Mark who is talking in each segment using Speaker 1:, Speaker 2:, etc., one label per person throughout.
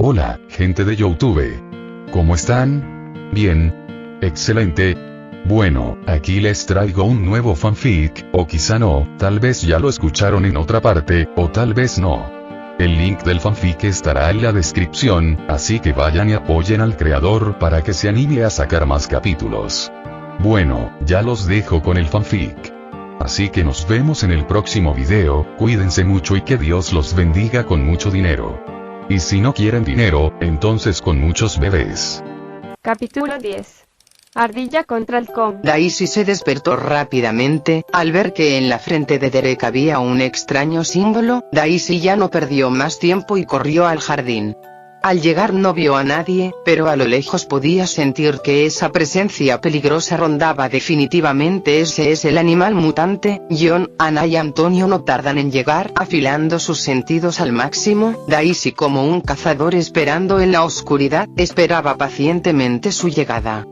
Speaker 1: Hola, gente de YouTube. ¿Cómo están? Bien. Excelente. Bueno, aquí les traigo un nuevo fanfic, o quizá no, tal vez ya lo escucharon en otra parte, o tal vez no. El link del fanfic estará en la descripción, así que vayan y apoyen al creador para que se anime a sacar más capítulos. Bueno, ya los dejo con el fanfic. Así que nos vemos en el próximo video, cuídense mucho y que Dios los bendiga con mucho dinero. Y si no quieren dinero, entonces con muchos bebés.
Speaker 2: Capítulo 10. Ardilla contra halcón.
Speaker 3: Daisy se despertó rápidamente, al ver que en la frente de Derek había un extraño símbolo. Daisy ya no perdió más tiempo y corrió al jardín. Al llegar no vio a nadie, pero a lo lejos podía sentir que esa presencia peligrosa rondaba definitivamente. Ese es el animal mutante. John, Anna y Antonio no tardan en llegar, afilando sus sentidos al máximo. Daisy, como un cazador esperando en la oscuridad, esperaba pacientemente su llegada.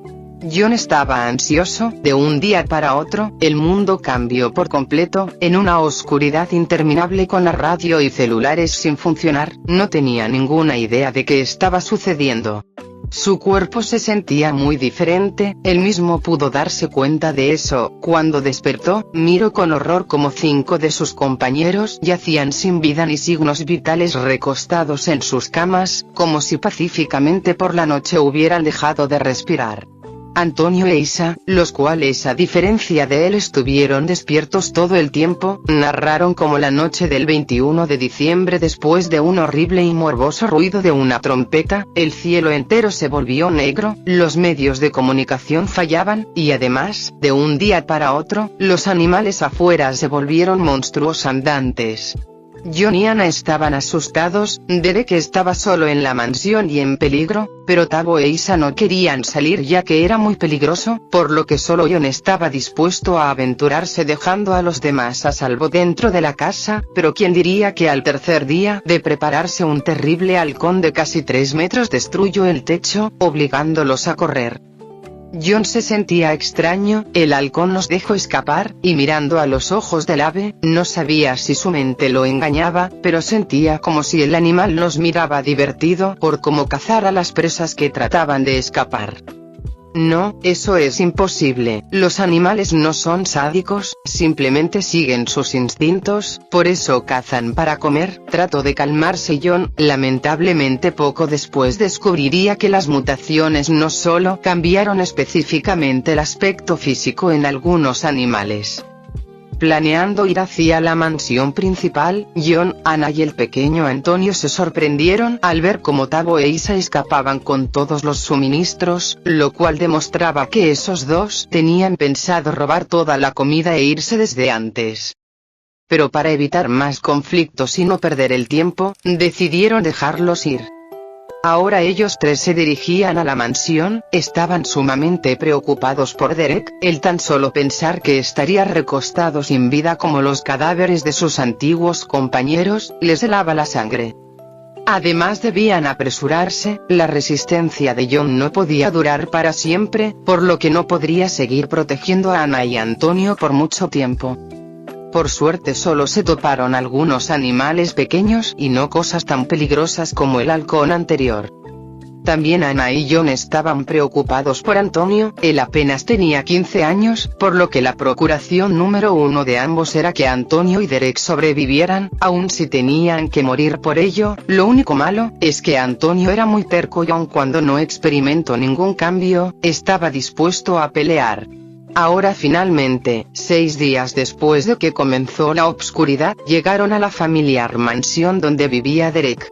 Speaker 3: John estaba ansioso. De un día para otro, el mundo cambió por completo. En una oscuridad interminable con la radio y celulares sin funcionar, no tenía ninguna idea de qué estaba sucediendo. Su cuerpo se sentía muy diferente, él mismo pudo darse cuenta de eso. Cuando despertó, miró con horror como 5 de sus compañeros yacían sin vida ni signos vitales recostados en sus camas, como si pacíficamente por la noche hubieran dejado de respirar. Antonio e Isa, los cuales a diferencia de él estuvieron despiertos todo el tiempo, narraron cómo la noche del 21 de diciembre, después de un horrible y morboso ruido de una trompeta, el cielo entero se volvió negro, los medios de comunicación fallaban, y además, de un día para otro, los animales afuera se volvieron monstruos andantes. John y Anna estaban asustados. Derek estaba solo en la mansión y en peligro, pero Tabo e Isa no querían salir ya que era muy peligroso, por lo que solo John estaba dispuesto a aventurarse dejando a los demás a salvo dentro de la casa. Pero quién diría que al tercer día de prepararse un terrible halcón de casi 3 metros destruyó el techo, obligándolos a correr. John se sentía extraño, el halcón los dejó escapar, y mirando a los ojos del ave, no sabía si su mente lo engañaba, pero sentía como si el animal los miraba divertido por cómo cazar a las presas que trataban de escapar. No, eso es imposible, los animales no son sádicos, simplemente siguen sus instintos, por eso cazan para comer. Trató de calmarse John. Lamentablemente poco después descubriría que las mutaciones no solo cambiaron específicamente el aspecto físico en algunos animales. Planeando ir hacia la mansión principal, John, Anna y el pequeño Antonio se sorprendieron al ver cómo Tabo e Isa escapaban con todos los suministros, lo cual demostraba que esos dos tenían pensado robar toda la comida e irse desde antes. Pero para evitar más conflictos y no perder el tiempo, decidieron dejarlos ir. Ahora ellos tres se dirigían a la mansión, estaban sumamente preocupados por Derek, el tan solo pensar que estaría recostado sin vida como los cadáveres de sus antiguos compañeros, les helaba la sangre. Además debían apresurarse, la resistencia de John no podía durar para siempre, por lo que no podría seguir protegiendo a Anna y Antonio por mucho tiempo. Por suerte solo se toparon algunos animales pequeños y no cosas tan peligrosas como el halcón anterior. También Anna y John estaban preocupados por Antonio. Él apenas tenía 15 años, por lo que la procuración número 1 de ambos era que Antonio y Derek sobrevivieran, aun si tenían que morir por ello. Lo único malo es que Antonio era muy terco y aun cuando no experimentó ningún cambio, estaba dispuesto a pelear. Ahora finalmente, 6 días después de que comenzó la oscuridad, llegaron a la familiar mansión donde vivía Derek.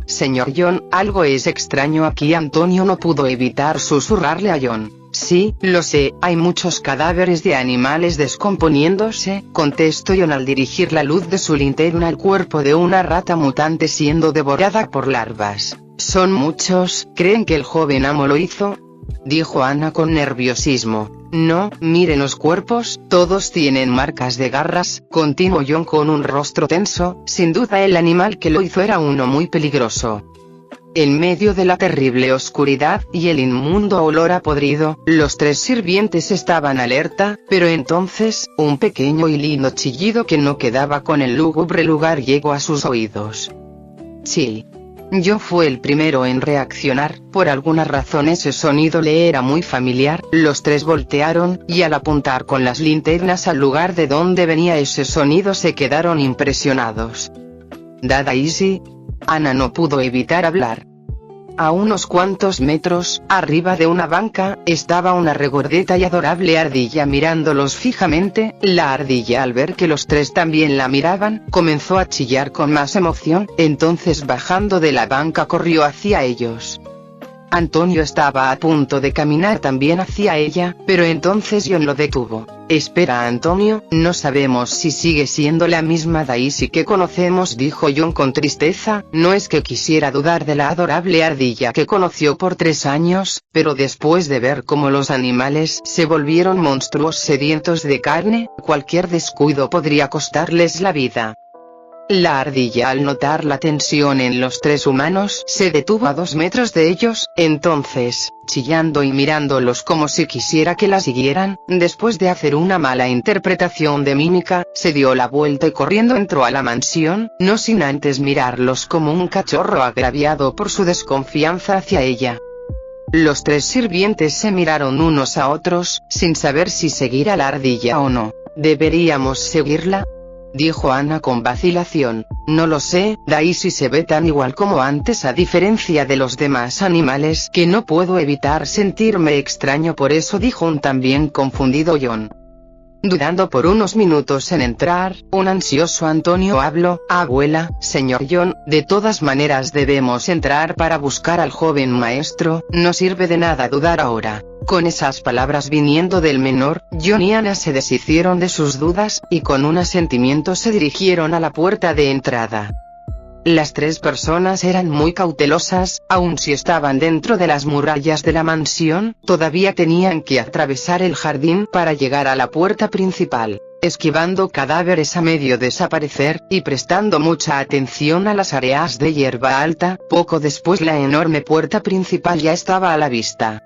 Speaker 3: Señor John, algo es extraño aquí. Antonio no pudo evitar susurrarle a John. Sí, lo sé, hay muchos cadáveres de animales descomponiéndose, contestó John al dirigir la luz de su linterna al cuerpo de una rata mutante siendo devorada por larvas. Son muchos. ¿Creen que el joven amo lo hizo?, dijo Anna con nerviosismo. No, miren los cuerpos, todos tienen marcas de garras, continuó John con un rostro tenso. Sin duda el animal que lo hizo era uno muy peligroso. En medio de la terrible oscuridad y el inmundo olor a podrido, los 3 sirvientes estaban alerta, pero entonces, un pequeño y lindo chillido que no quedaba con el lúgubre lugar llegó a sus oídos. Chill. John fue el primero en reaccionar, por alguna razón ese sonido le era muy familiar. Los tres voltearon, y al apuntar con las linternas al lugar de donde venía ese sonido se quedaron impresionados. Daisy. Ana no pudo evitar hablar. A unos cuantos metros, arriba de una banca, estaba una regordeta y adorable ardilla mirándolos fijamente. La ardilla, al ver que los tres también la miraban, comenzó a chillar con más emoción, entonces bajando de la banca corrió hacia ellos. Antonio estaba a punto de caminar también hacia ella, pero entonces John lo detuvo. «Espera, Antonio, no sabemos si sigue siendo la misma Daisy que conocemos», dijo John con tristeza. No es que quisiera dudar de la adorable ardilla que conoció por 3 años, pero después de ver cómo los animales se volvieron monstruos sedientos de carne, cualquier descuido podría costarles la vida. La ardilla, al notar la tensión en los tres humanos, se detuvo a 2 metros de ellos, entonces, chillando y mirándolos como si quisiera que la siguieran, después de hacer una mala interpretación de mímica, se dio la vuelta y corriendo entró a la mansión, no sin antes mirarlos como un cachorro agraviado por su desconfianza hacia ella. Los 3 sirvientes se miraron unos a otros, sin saber si seguir a la ardilla o no. «¿Deberíamos seguirla?», dijo Ana con vacilación. «No lo sé, Daisy se ve tan igual como antes a diferencia de los demás animales que no puedo evitar sentirme extraño por eso», dijo un también confundido John. Dudando por unos minutos en entrar, un ansioso Antonio habló: «Abuela, señor John, de todas maneras debemos entrar para buscar al joven maestro, no sirve de nada dudar ahora». Con esas palabras viniendo del menor, John y Ana se deshicieron de sus dudas, y con un asentimiento se dirigieron a la puerta de entrada. Las 3 personas eran muy cautelosas, aun si estaban dentro de las murallas de la mansión, todavía tenían que atravesar el jardín para llegar a la puerta principal, esquivando cadáveres a medio desaparecer, y prestando mucha atención a las áreas de hierba alta. Poco después la enorme puerta principal ya estaba a la vista.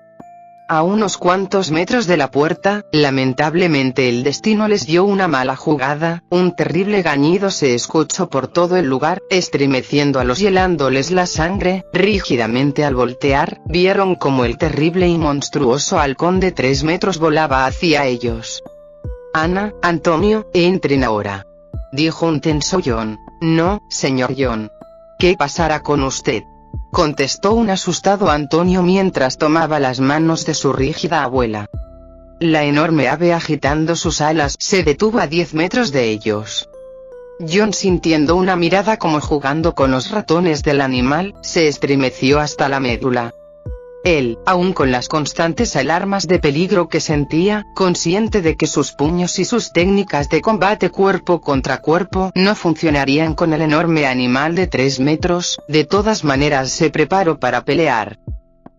Speaker 3: A unos cuantos metros de la puerta, lamentablemente el destino les dio una mala jugada, un terrible gañido se escuchó por todo el lugar, estremeciéndolos y helándoles la sangre. Rígidamente al voltear, vieron como el terrible y monstruoso halcón de 3 metros volaba hacia ellos. «Ana, Antonio, entren ahora», dijo un tenso John. «No, señor John». «¿Qué pasará con usted?», contestó un asustado Antonio mientras tomaba las manos de su rígida abuela. La enorme ave agitando sus alas se detuvo a 10 metros de ellos. John, sintiendo una mirada como jugando con los ratones del animal, se estremeció hasta la médula. Él, aún con las constantes alarmas de peligro que sentía, consciente de que sus puños y sus técnicas de combate cuerpo contra cuerpo no funcionarían con el enorme animal de 3 metros, de todas maneras se preparó para pelear.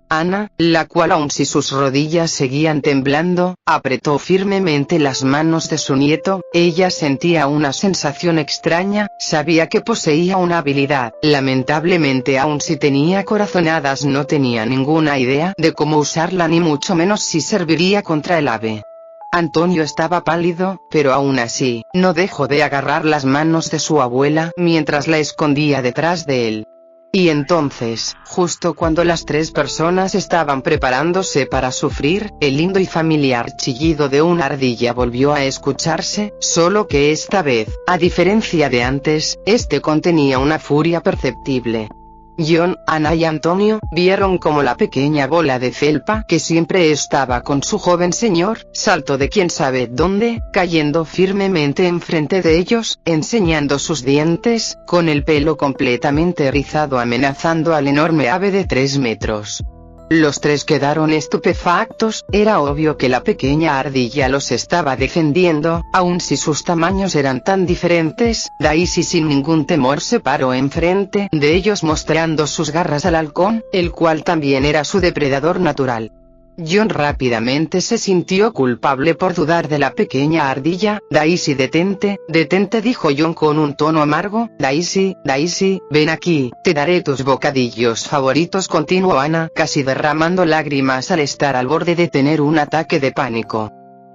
Speaker 3: Ana, la cual aun si sus rodillas seguían temblando, apretó firmemente las manos de su nieto. Ella sentía una sensación extraña, sabía que poseía una habilidad, lamentablemente aun si tenía corazonadas no tenía ninguna idea de cómo usarla ni mucho menos si serviría contra el ave. Antonio estaba pálido, pero aún así, no dejó de agarrar las manos de su abuela mientras la escondía detrás de él. Y entonces, justo cuando las 3 personas estaban preparándose para sufrir, el lindo y familiar chillido de una ardilla volvió a escucharse, solo que esta vez, a diferencia de antes, este contenía una furia perceptible. John, Ana y Antonio vieron como la pequeña bola de felpa que siempre estaba con su joven señor, saltó de quién sabe dónde, cayendo firmemente enfrente de ellos, enseñando sus dientes, con el pelo completamente erizado amenazando al enorme ave de 3 metros. Los 3 quedaron estupefactos, era obvio que la pequeña ardilla los estaba defendiendo, aun si sus tamaños eran tan diferentes. Daisy sin ningún temor se paró enfrente de ellos mostrando sus garras al halcón, el cual también era su depredador natural. John rápidamente se sintió culpable por dudar de la pequeña ardilla. «Daisy, detente, detente», dijo John con un tono amargo. «Daisy, Daisy, ven aquí, te daré tus bocadillos favoritos», continuó Ana, casi derramando lágrimas al estar al borde de tener un ataque de pánico.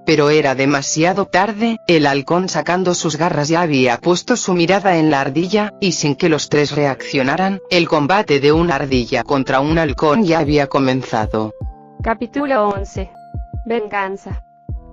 Speaker 3: Pero era demasiado tarde, el halcón sacando sus garras ya había puesto su mirada en la ardilla, y sin que los tres reaccionaran, el combate de una ardilla contra un halcón ya había comenzado.
Speaker 2: Capítulo 11. Venganza.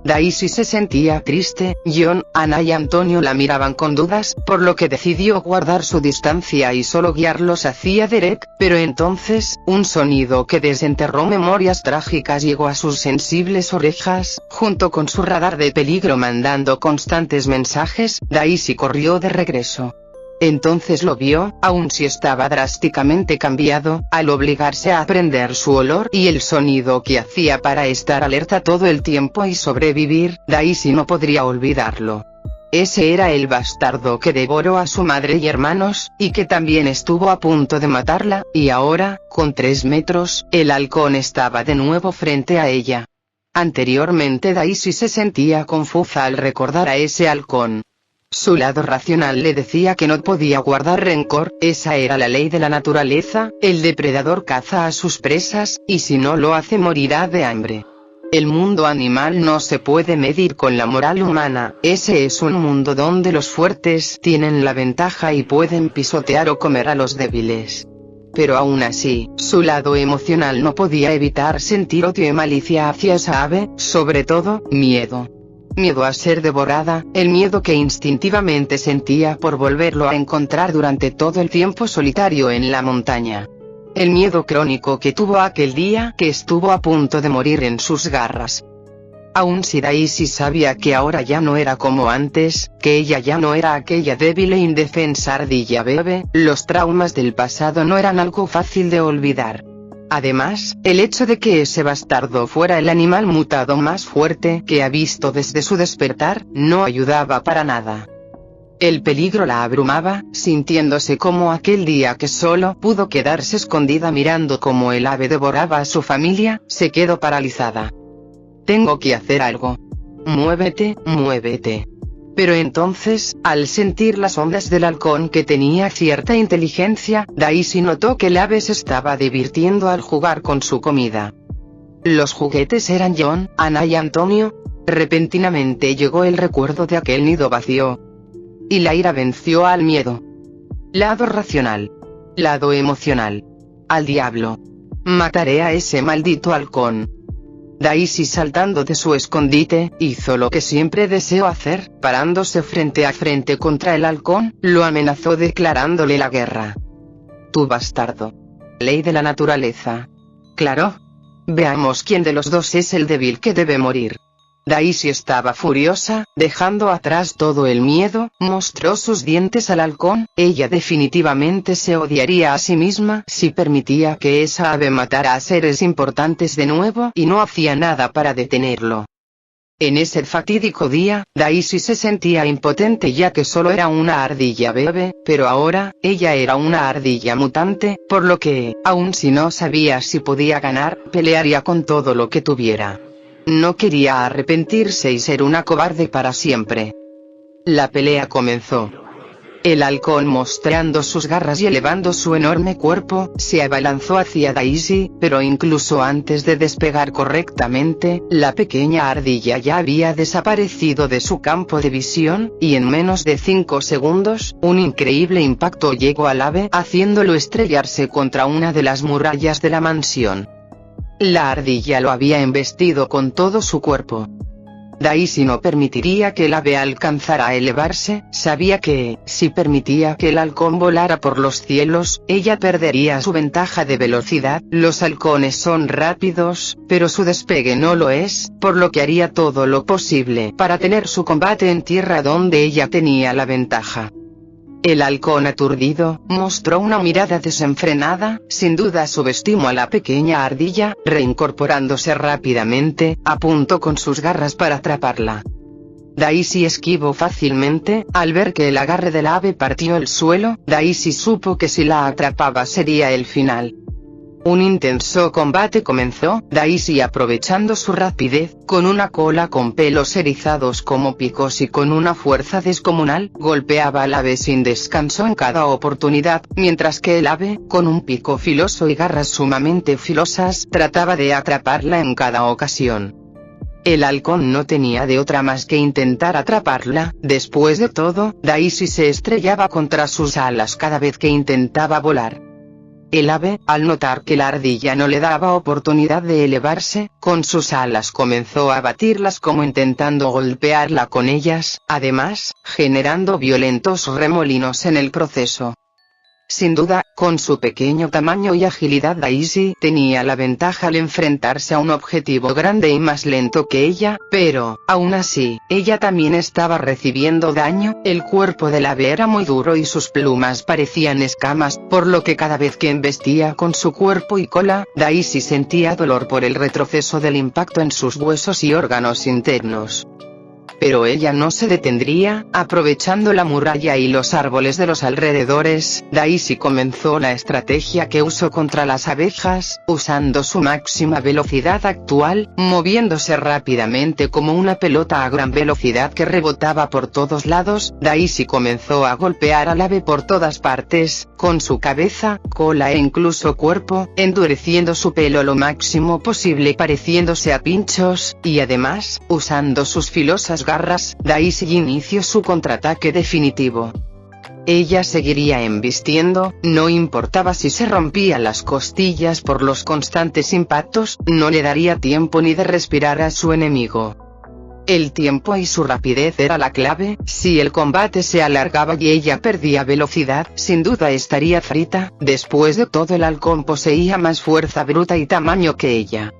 Speaker 3: Daisy se sentía triste, John, Ana y Antonio la miraban con dudas, por lo que decidió guardar su distancia y solo guiarlos hacia Derek, pero entonces, un sonido que desenterró memorias trágicas llegó a sus sensibles orejas, junto con su radar de peligro mandando constantes mensajes. Daisy corrió de regreso. Entonces lo vio, aun si estaba drásticamente cambiado, al obligarse a aprender su olor y el sonido que hacía para estar alerta todo el tiempo y sobrevivir. Daisy no podría olvidarlo. Ese era el bastardo que devoró a su madre y hermanos, y que también estuvo a punto de matarla, y ahora, con 3 metros, el halcón estaba de nuevo frente a ella. Anteriormente Daisy se sentía confusa al recordar a ese halcón. Su lado racional le decía que no podía guardar rencor, esa era la ley de la naturaleza, el depredador caza a sus presas, y si no lo hace morirá de hambre. El mundo animal no se puede medir con la moral humana, ese es un mundo donde los fuertes tienen la ventaja y pueden pisotear o comer a los débiles. Pero aún así, su lado emocional no podía evitar sentir odio y malicia hacia esa ave, sobre todo, miedo. Miedo a ser devorada, el miedo que instintivamente sentía por volverlo a encontrar durante todo el tiempo solitario en la montaña. El miedo crónico que tuvo aquel día que estuvo a punto de morir en sus garras. Aun si Daisy sabía que ahora ya no era como antes, que ella ya no era aquella débil e indefensa ardilla bebé, los traumas del pasado no eran algo fácil de olvidar. Además, el hecho de que ese bastardo fuera el animal mutado más fuerte que ha visto desde su despertar, no ayudaba para nada. El peligro la abrumaba, sintiéndose como aquel día que solo pudo quedarse escondida mirando cómo el ave devoraba a su familia. Se quedó paralizada. Tengo que hacer algo. Muévete, muévete. Pero entonces, al sentir las ondas del halcón que tenía cierta inteligencia, Daisy notó que el ave se estaba divirtiendo al jugar con su comida. Los juguetes eran John, Ana y Antonio. Repentinamente llegó el recuerdo de aquel nido vacío. Y la ira venció al miedo. Lado racional. Lado emocional. Al diablo. Mataré a ese maldito halcón. Daisy, saltando de su escondite, hizo lo que siempre deseó hacer, parándose frente a frente contra el halcón, lo amenazó declarándole la guerra. Tú bastardo. Ley de la naturaleza. Claro. Veamos quién de los dos es el débil que debe morir. Daisy estaba furiosa, dejando atrás todo el miedo, mostró sus dientes al halcón. Ella definitivamente se odiaría a sí misma si permitía que esa ave matara a seres importantes de nuevo y no hacía nada para detenerlo. En ese fatídico día, Daisy se sentía impotente ya que solo era una ardilla bebé, pero ahora, ella era una ardilla mutante, por lo que, aun si no sabía si podía ganar, pelearía con todo lo que tuviera. No quería arrepentirse y ser una cobarde para siempre. La pelea comenzó. El halcón, mostrando sus garras y elevando su enorme cuerpo, se abalanzó hacia Daisy, pero incluso antes de despegar correctamente, la pequeña ardilla ya había desaparecido de su campo de visión, y en menos de 5 segundos, un increíble impacto llegó al ave, haciéndolo estrellarse contra una de las murallas de la mansión. La ardilla lo había embestido con todo su cuerpo. Daisy no permitiría que el ave alcanzara a elevarse, sabía que, si permitía que el halcón volara por los cielos, ella perdería su ventaja de velocidad. Los halcones son rápidos, pero su despegue no lo es, por lo que haría todo lo posible para tener su combate en tierra donde ella tenía la ventaja. El halcón, aturdido, mostró una mirada desenfrenada, sin duda subestimó a la pequeña ardilla, reincorporándose rápidamente, a punto con sus garras para atraparla. Daisy esquivó fácilmente, al ver que el agarre del ave partió el suelo. Daisy supo que si la atrapaba sería el final. Un intenso combate comenzó. Daisy, aprovechando su rapidez, con una cola con pelos erizados como picos y con una fuerza descomunal, golpeaba al ave sin descanso en cada oportunidad, mientras que el ave, con un pico filoso y garras sumamente filosas, trataba de atraparla en cada ocasión. El halcón no tenía de otra más que intentar atraparla. Después de todo, Daisy se estrellaba contra sus alas cada vez que intentaba volar. El ave, al notar que la ardilla no le daba oportunidad de elevarse, con sus alas comenzó a batirlas como intentando golpearla con ellas, además, generando violentos remolinos en el proceso. Sin duda, con su pequeño tamaño y agilidad Daisy tenía la ventaja al enfrentarse a un objetivo grande y más lento que ella, pero, aún así, ella también estaba recibiendo daño. El cuerpo del ave era muy duro y sus plumas parecían escamas, por lo que cada vez que embestía con su cuerpo y cola, Daisy sentía dolor por el retroceso del impacto en sus huesos y órganos internos. Pero ella no se detendría. Aprovechando la muralla y los árboles de los alrededores, Daisy comenzó la estrategia que usó contra las abejas, usando su máxima velocidad actual, moviéndose rápidamente como una pelota a gran velocidad que rebotaba por todos lados. Daisy comenzó a golpear al ave por todas partes, con su cabeza, cola e incluso cuerpo, endureciendo su pelo lo máximo posible pareciéndose a pinchos, y además, usando sus filosas garras, Daisy inició su contraataque definitivo. Ella seguiría embistiendo, no importaba si se rompía las costillas por los constantes impactos, no le daría tiempo ni de respirar a su enemigo. El tiempo y su rapidez era la clave. Si el combate se alargaba y ella perdía velocidad, sin duda estaría frita. Después de todo, el halcón poseía más fuerza bruta y tamaño que ella.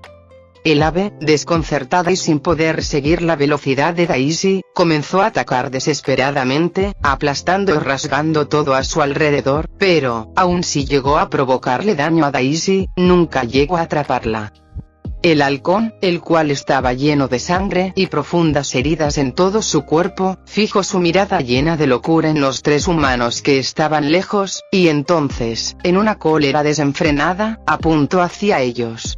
Speaker 3: El ave, desconcertada y sin poder seguir la velocidad de Daisy, comenzó a atacar desesperadamente, aplastando y rasgando todo a su alrededor, pero, aun si llegó a provocarle daño a Daisy, nunca llegó a atraparla. El halcón, el cual estaba lleno de sangre y profundas heridas en todo su cuerpo, fijó su mirada llena de locura en los tres humanos que estaban lejos, y entonces, en una cólera desenfrenada, apuntó hacia ellos.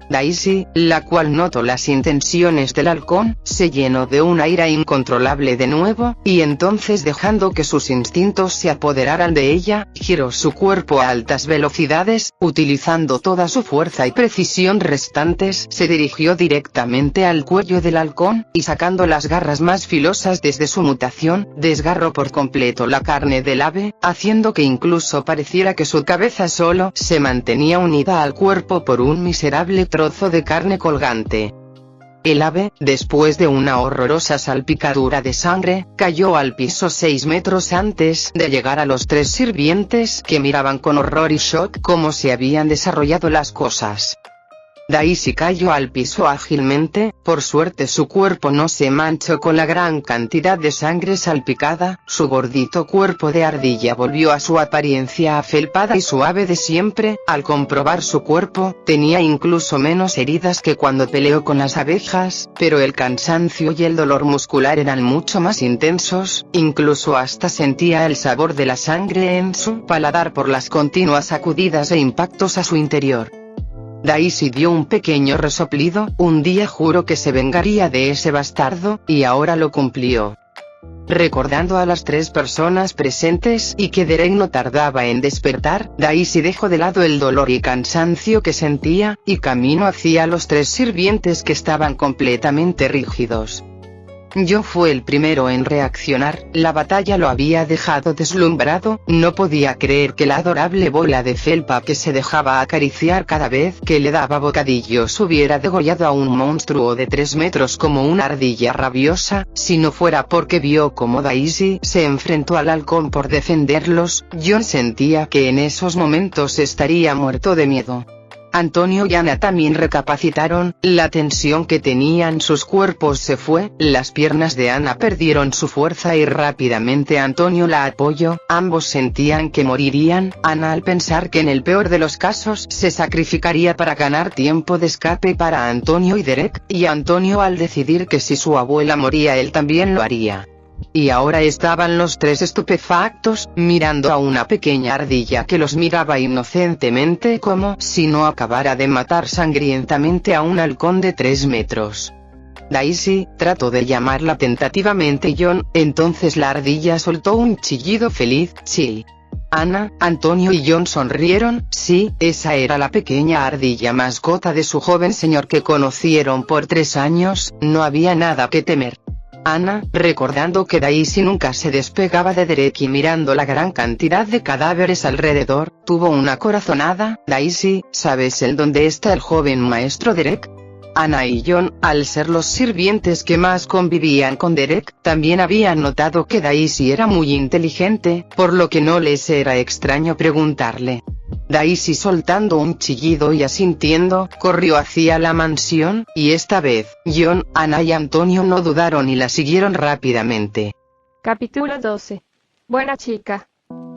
Speaker 3: Daisy, la cual notó las intenciones del halcón, se llenó de una ira incontrolable de nuevo, y entonces, dejando que sus instintos se apoderaran de ella, giró su cuerpo a altas velocidades, utilizando toda su fuerza y precisión restantes, se dirigió directamente al cuello del halcón, y sacando las garras más filosas desde su mutación, desgarró por completo la carne del ave, haciendo que incluso pareciera que su cabeza solo se mantenía unida al cuerpo por un miserable trozo de carne colgante. El ave, después de una horrorosa salpicadura de sangre, cayó al piso 6 metros antes de llegar a los tres sirvientes que miraban con horror y shock cómo se habían desarrollado las cosas. Daisy cayó al piso ágilmente. Por suerte su cuerpo no se manchó con la gran cantidad de sangre salpicada. Su gordito cuerpo de ardilla volvió a su apariencia afelpada y suave de siempre. Al comprobar su cuerpo, tenía incluso menos heridas que cuando peleó con las abejas, pero el cansancio y el dolor muscular eran mucho más intensos, incluso hasta sentía el sabor de la sangre en su paladar por las continuas sacudidas e impactos a su interior. Daisy dio un pequeño resoplido. Un día juró que se vengaría de ese bastardo, y ahora lo cumplió. Recordando a las tres personas presentes y que Derek no tardaba en despertar, Daisy dejó de lado el dolor y cansancio que sentía, y caminó hacia los tres sirvientes que estaban completamente rígidos. Yo fue el primero en reaccionar. La batalla lo había dejado deslumbrado. No podía creer que la adorable bola de felpa que se dejaba acariciar cada vez que le daba bocadillos hubiera degollado a un monstruo de 3 metros como una ardilla rabiosa. Si no fuera porque vio cómo Daisy se enfrentó al halcón por defenderlos, John sentía que en esos momentos estaría muerto de miedo. Antonio y Ana también recapacitaron. La tensión que tenían sus cuerpos se fue. Las piernas de Ana perdieron su fuerza y rápidamente Antonio la apoyó. Ambos sentían que morirían. Ana, al pensar que en el peor de los casos se sacrificaría para ganar tiempo de escape para Antonio y Derek, y Antonio al decidir que si su abuela moría él también lo haría. Y ahora estaban los tres estupefactos, mirando a una pequeña ardilla que los miraba inocentemente como si no acabara de matar sangrientamente a un halcón de 3 metros. Daisy trató de llamarla tentativamente John. Entonces la ardilla soltó un chillido feliz, chill. Ana, Antonio y John sonrieron. Sí, esa era la pequeña ardilla mascota de su joven señor que conocieron por 3 años, no había nada que temer. Ana, recordando que Daisy nunca se despegaba de Derek y mirando la gran cantidad de cadáveres alrededor, tuvo una corazonada. Daisy, ¿sabes dónde está el joven maestro Derek? Ana y John, al ser los sirvientes que más convivían con Derek, también habían notado que Daisy era muy inteligente, por lo que no les era extraño preguntarle. Daisy, soltando un chillido y asintiendo, corrió hacia la mansión, y esta vez, John, Ana y Antonio no dudaron y la siguieron rápidamente.
Speaker 2: Capítulo 12. Buena chica.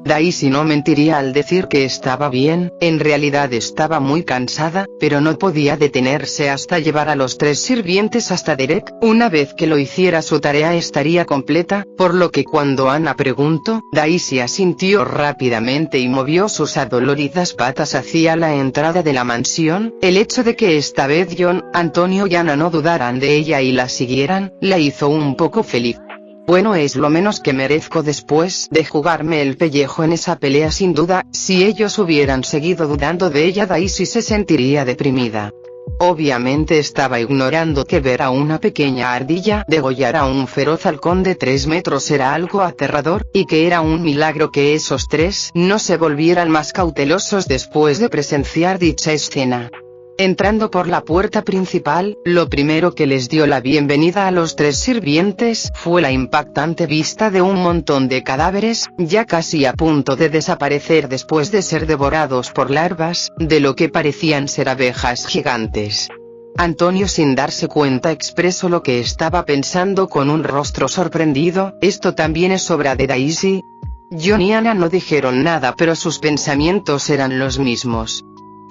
Speaker 3: Daisy no mentiría al decir que estaba bien, en realidad estaba muy cansada, pero no podía detenerse hasta llevar a los 3 sirvientes hasta Derek. Una vez que lo hiciera su tarea estaría completa, por lo que cuando Ana preguntó, Daisy asintió rápidamente y movió sus adoloridas patas hacia la entrada de la mansión. El hecho de que esta vez John, Antonio y Ana no dudaran de ella y la siguieran, la hizo un poco feliz. Bueno, es lo menos que merezco después de jugarme el pellejo en esa pelea sin duda. Si ellos hubieran seguido dudando de ella, Daisy se sentiría deprimida. Obviamente estaba ignorando que ver a una pequeña ardilla degollar a un feroz halcón de 3 metros era algo aterrador, y que era un milagro que esos 3 no se volvieran más cautelosos después de presenciar dicha escena. Entrando por la puerta principal, lo primero que les dio la bienvenida a los 3 sirvientes fue la impactante vista de un montón de cadáveres, ya casi a punto de desaparecer después de ser devorados por larvas, de lo que parecían ser abejas gigantes. Antonio, sin darse cuenta, expresó lo que estaba pensando con un rostro sorprendido. ¿Esto también es obra de Daisy? John y Ana no dijeron nada, pero sus pensamientos eran los mismos.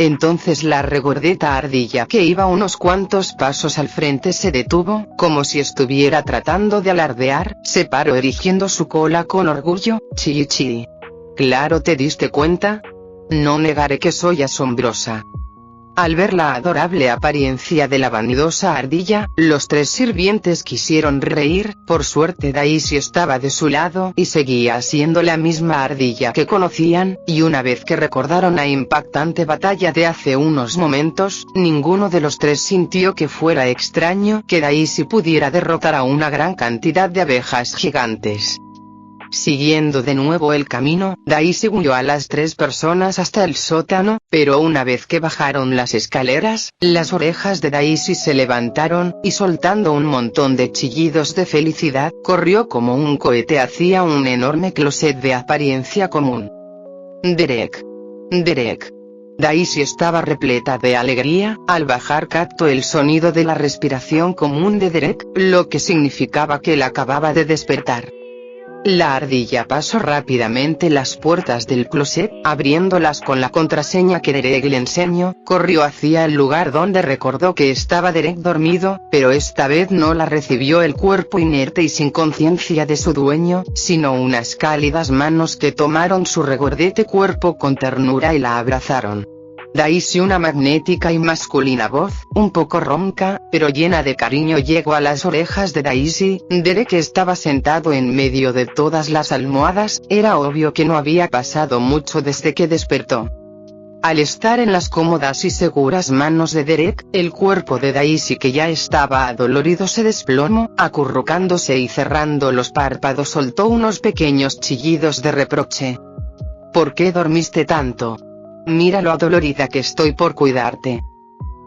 Speaker 3: Entonces la regordeta ardilla, que iba unos cuantos pasos al frente, se detuvo, como si estuviera tratando de alardear, se paró erigiendo su cola con orgullo. Chi. ¿Claro, te diste cuenta? No negaré que soy asombrosa. Al ver la adorable apariencia de la vanidosa ardilla, los 3 sirvientes quisieron reír. Por suerte Daisy estaba de su lado y seguía siendo la misma ardilla que conocían, y una vez que recordaron la impactante batalla de hace unos momentos, ninguno de los 3 sintió que fuera extraño que Daisy pudiera derrotar a una gran cantidad de abejas gigantes. Siguiendo de nuevo el camino, Daisy guió a las 3 personas hasta el sótano, pero una vez que bajaron las escaleras, las orejas de Daisy se levantaron, y soltando un montón de chillidos de felicidad, corrió como un cohete hacia un enorme closet de apariencia común. Derek. Daisy estaba repleta de alegría. Al bajar captó el sonido de la respiración común de Derek, lo que significaba que él acababa de despertar. La ardilla pasó rápidamente las puertas del closet, abriéndolas con la contraseña que Derek le enseñó. Corrió hacia el lugar donde recordó que estaba Derek dormido, pero esta vez no la recibió el cuerpo inerte y sin conciencia de su dueño, sino unas cálidas manos que tomaron su regordete cuerpo con ternura y la abrazaron. Daisy, una magnética y masculina voz, un poco ronca, pero llena de cariño, llegó a las orejas de Daisy. Derek estaba sentado en medio de todas las almohadas. Era obvio que no había pasado mucho desde que despertó. Al estar en las cómodas y seguras manos de Derek, el cuerpo de Daisy, que ya estaba adolorido, se desplomó. Acurrucándose y cerrando los párpados, soltó unos pequeños chillidos de reproche. ¿Por qué dormiste tanto? Mira lo adolorida que estoy por cuidarte.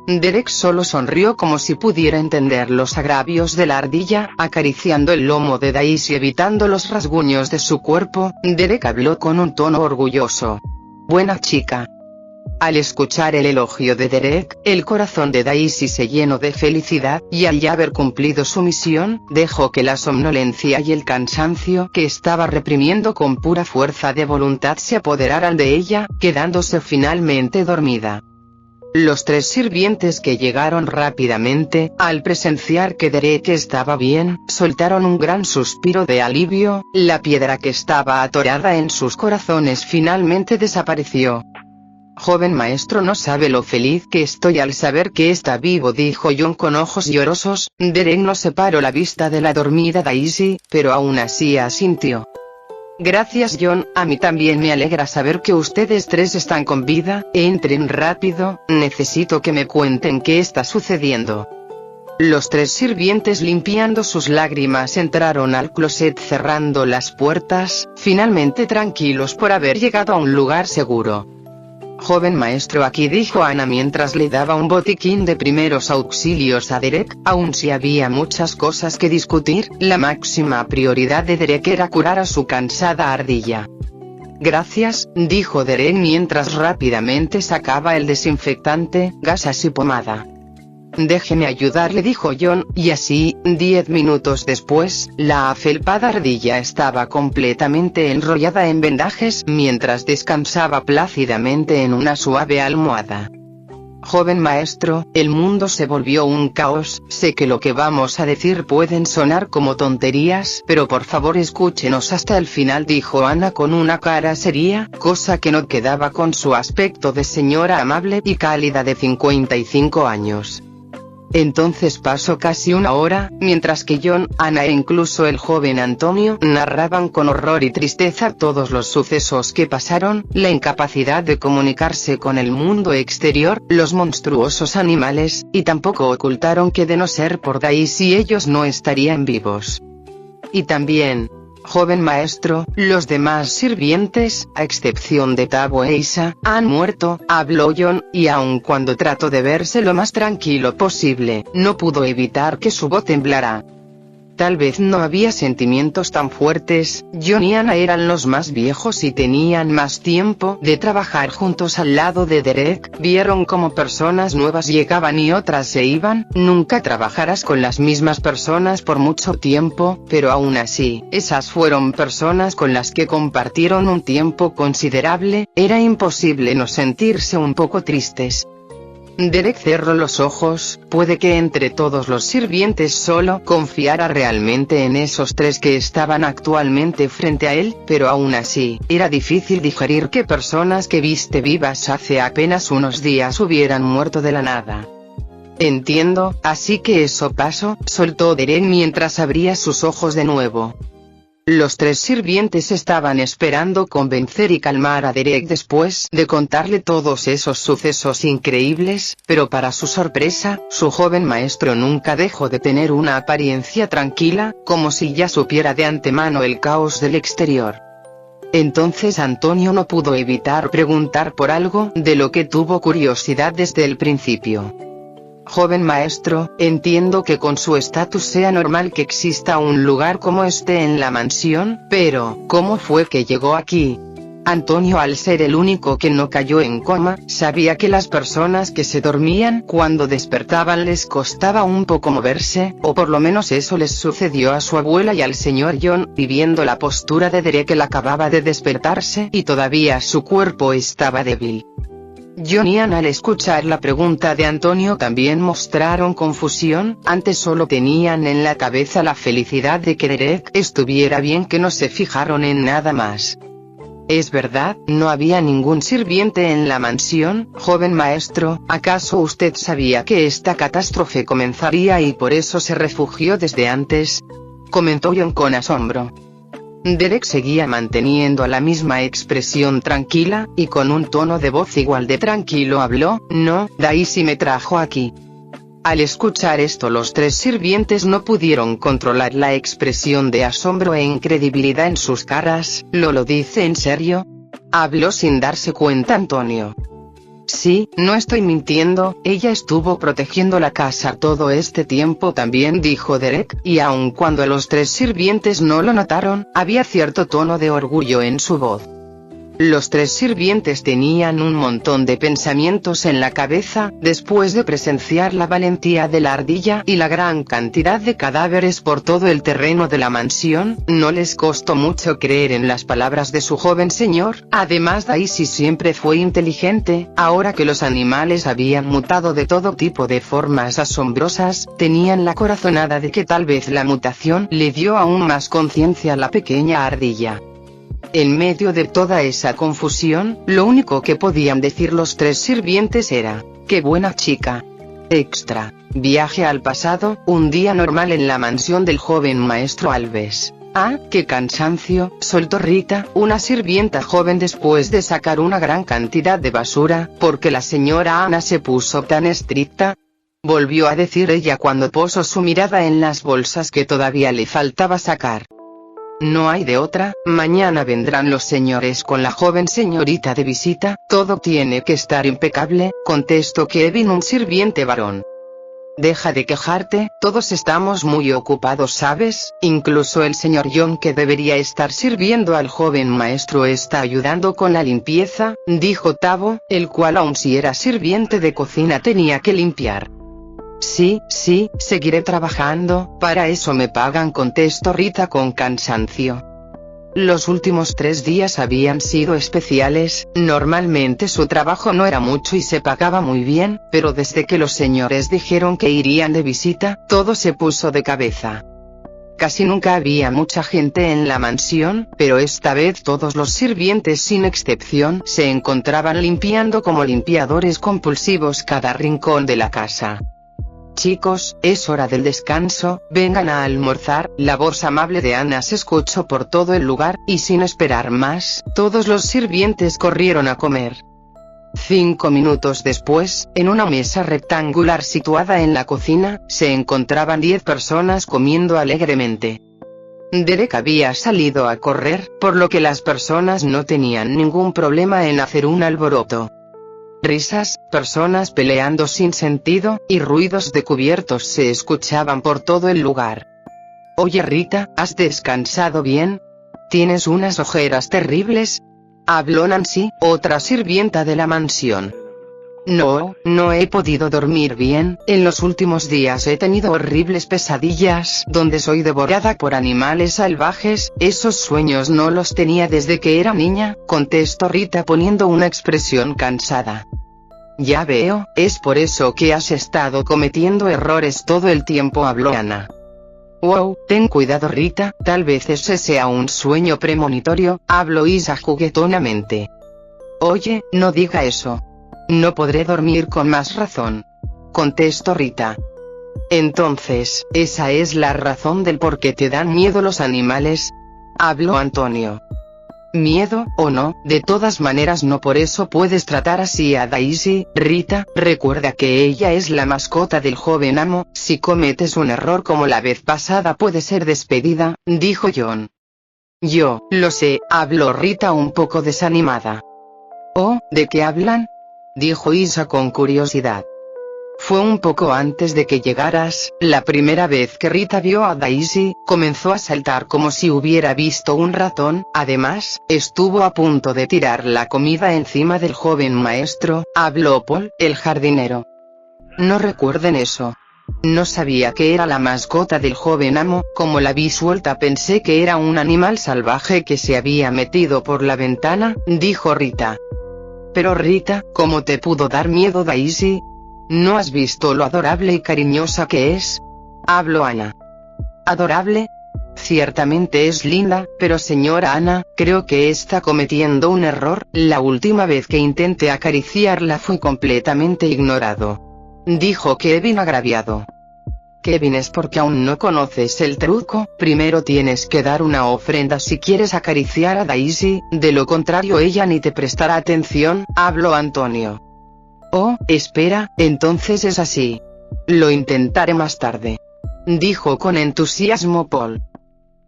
Speaker 3: Derek solo sonrió como si pudiera entender los agravios de la ardilla, acariciando el lomo de Daisy evitando los rasguños de su cuerpo. Derek habló con un tono orgulloso. Buena chica. Al escuchar el elogio de Derek, el corazón de Daisy se llenó de felicidad, y al ya haber cumplido su misión, dejó que la somnolencia y el cansancio que estaba reprimiendo con pura fuerza de voluntad se apoderaran de ella, quedándose finalmente dormida. Los 3 sirvientes, que llegaron rápidamente, al presenciar que Derek estaba bien, soltaron un gran suspiro de alivio. La piedra que estaba atorada en sus corazones finalmente desapareció. Joven maestro, no sabe lo feliz que estoy al saber que está vivo, dijo John con ojos llorosos. Derek no separó la vista de la dormida Daisy, pero aún así asintió. Gracias John, a mí también me alegra saber que ustedes tres están con vida. Entren rápido, necesito que me cuenten qué está sucediendo. Los tres sirvientes, limpiando sus lágrimas, entraron al closet cerrando las puertas, finalmente tranquilos por haber llegado a un lugar seguro. Joven maestro, aquí dijo Ana mientras le daba un botiquín de primeros auxilios a Derek. Aun si había muchas cosas que discutir, la máxima prioridad de Derek era curar a su cansada ardilla. Gracias, dijo Derek mientras rápidamente sacaba el desinfectante, gasas y pomada. Déjeme ayudarle, dijo John, y así, 10 minutos después, la afelpada ardilla estaba completamente enrollada en vendajes mientras descansaba plácidamente en una suave almohada. Joven maestro, el mundo se volvió un caos. Sé que lo que vamos a decir pueden sonar como tonterías, pero por favor escúchenos hasta el final, dijo Ana con una cara seria, cosa que no quedaba con su aspecto de señora amable y cálida de 55 años. Entonces pasó casi una hora, mientras que John, Ana e incluso el joven Antonio narraban con horror y tristeza todos los sucesos que pasaron, la incapacidad de comunicarse con el mundo exterior, los monstruosos animales, y tampoco ocultaron que de no ser por Daisy ellos no estarían vivos. Y también, joven maestro, los demás sirvientes, a excepción de Tabo e Isa, han muerto, habló John, y aun cuando trató de verse lo más tranquilo posible, no pudo evitar que su voz temblara. Tal vez no había sentimientos tan fuertes. John y Ana eran los más viejos y tenían más tiempo de trabajar juntos al lado de Derek. Vieron cómo personas nuevas llegaban y otras se iban. Nunca trabajarás con las mismas personas por mucho tiempo, pero aún así, esas fueron personas con las que compartieron un tiempo considerable. Era imposible no sentirse un poco tristes. Derek cerró los ojos. Puede que entre todos los sirvientes solo confiara realmente en esos tres que estaban actualmente frente a él, pero aún así, era difícil digerir que personas que viste vivas hace apenas unos días hubieran muerto de la nada. Entiendo, así que eso pasó, soltó Derek mientras abría sus ojos de nuevo. Los tres sirvientes estaban esperando convencer y calmar a Derek después de contarle todos esos sucesos increíbles, pero para su sorpresa, su joven maestro nunca dejó de tener una apariencia tranquila, como si ya supiera de antemano el caos del exterior. Entonces Antonio no pudo evitar preguntar por algo de lo que tuvo curiosidad desde el principio. Joven maestro, entiendo que con su estatus sea normal que exista un lugar como este en la mansión, pero, ¿cómo fue que llegó aquí? Antonio, al ser el único que no cayó en coma, sabía que las personas que se dormían cuando despertaban les costaba un poco moverse, o por lo menos eso les sucedió a su abuela y al señor John, y viendo la postura de Derek, él acababa de despertarse y todavía su cuerpo estaba débil. John y Ana, al escuchar la pregunta de Antonio, también mostraron confusión. Antes solo tenían en la cabeza la felicidad de que Derek estuviera bien, que no se fijaron en nada más. ¿Es verdad, no había ningún sirviente en la mansión, joven maestro? ¿Acaso usted sabía que esta catástrofe comenzaría y por eso se refugió desde antes?, comentó John con asombro. Derek seguía manteniendo la misma expresión tranquila, y con un tono de voz igual de tranquilo habló. No, Daisy me trajo aquí. Al escuchar esto, los tres sirvientes no pudieron controlar la expresión de asombro e incredibilidad en sus caras. ¿Lo dice en serio?, habló sin darse cuenta Antonio. Sí, no estoy mintiendo, ella estuvo protegiendo la casa todo este tiempo también, dijo Derek, y aun cuando los tres sirvientes no lo notaron, había cierto tono de orgullo en su voz. Los tres sirvientes tenían un montón de pensamientos en la cabeza, después de presenciar la valentía de la ardilla y la gran cantidad de cadáveres por todo el terreno de la mansión. No les costó mucho creer en las palabras de su joven señor. Además, Daisy siempre fue inteligente. Ahora que los animales habían mutado de todo tipo de formas asombrosas, tenían la corazonada de que tal vez la mutación le dio aún más conciencia a la pequeña ardilla. En medio de toda esa confusión, lo único que podían decir los tres sirvientes era: ¡qué buena chica! Extra. Viaje al pasado, un día normal en la mansión del joven maestro Alves. Ah, qué cansancio, soltó Rita, una sirvienta joven después de sacar una gran cantidad de basura, porque la señora Ana se puso tan estricta. Volvió a decir ella cuando posó su mirada en las bolsas que todavía le faltaba sacar. No hay de otra, mañana vendrán los señores con la joven señorita de visita, todo tiene que estar impecable, contestó Kevin, un sirviente varón. Deja de quejarte, todos estamos muy ocupados, ¿sabes? Incluso el señor John, que debería estar sirviendo al joven maestro, está ayudando con la limpieza, dijo Tavo, el cual aun si era sirviente de cocina tenía que limpiar. Sí, seguiré trabajando, para eso me pagan, contestó Rita con cansancio. Los últimos 3 días habían sido especiales, normalmente su trabajo no era mucho y se pagaba muy bien, pero desde que los señores dijeron que irían de visita, todo se puso de cabeza. Casi nunca había mucha gente en la mansión, pero esta vez todos los sirvientes sin excepción se encontraban limpiando como limpiadores compulsivos cada rincón de la casa. Chicos, es hora del descanso, vengan a almorzar. La voz amable de Ana se escuchó por todo el lugar, y sin esperar más, todos los sirvientes corrieron a comer. 5 minutos después, en una mesa rectangular situada en la cocina, se encontraban 10 personas comiendo alegremente. Derek había salido a correr, por lo que las personas no tenían ningún problema en hacer un alboroto. Risas, personas peleando sin sentido, y ruidos de cubiertos se escuchaban por todo el lugar. Oye Rita, ¿has descansado bien? ¿Tienes unas ojeras terribles? Habló Nancy, otra sirvienta de la mansión. No he podido dormir bien, en los últimos días he tenido horribles pesadillas, donde soy devorada por animales salvajes, esos sueños no los tenía desde que era niña, contestó Rita poniendo una expresión cansada. Ya veo, es por eso que has estado cometiendo errores todo el tiempo, habló Ana. Wow, ten cuidado Rita, tal vez ese sea un sueño premonitorio, habló Isa juguetonamente. Oye, no diga eso. No podré dormir con más razón, contestó Rita. Entonces, ¿esa es la razón del por qué te dan miedo los animales? Habló Antonio. Miedo, o no, de todas maneras no por eso puedes tratar así a Daisy, Rita, recuerda que ella es la mascota del joven amo, si cometes un error como la vez pasada puede ser despedida, dijo John. Yo, lo sé, habló Rita un poco desanimada. Oh, ¿de qué hablan? Dijo Isa con curiosidad. Fue un poco antes de que llegaras, la primera vez que Rita vio a Daisy, comenzó a saltar como si hubiera visto un ratón, además, estuvo a punto de tirar la comida encima del joven maestro, habló Paul, el jardinero. No recuerden eso. No sabía que era la mascota del joven amo, como la vi suelta pensé que era un animal salvaje que se había metido por la ventana, dijo Rita. Pero Rita, ¿cómo te pudo dar miedo Daisy? ¿No has visto lo adorable y cariñosa que es? Habló Ana. ¿Adorable? Ciertamente es linda, pero señora Ana, creo que está cometiendo un error, la última vez que intenté acariciarla fui completamente ignorado. Dijo Kevin agraviado. Kevin, es porque aún no conoces el truco, primero tienes que dar una ofrenda si quieres acariciar a Daisy, de lo contrario ella ni te prestará atención, habló Antonio. Oh, espera, entonces es así. Lo intentaré más tarde, dijo con entusiasmo Paul.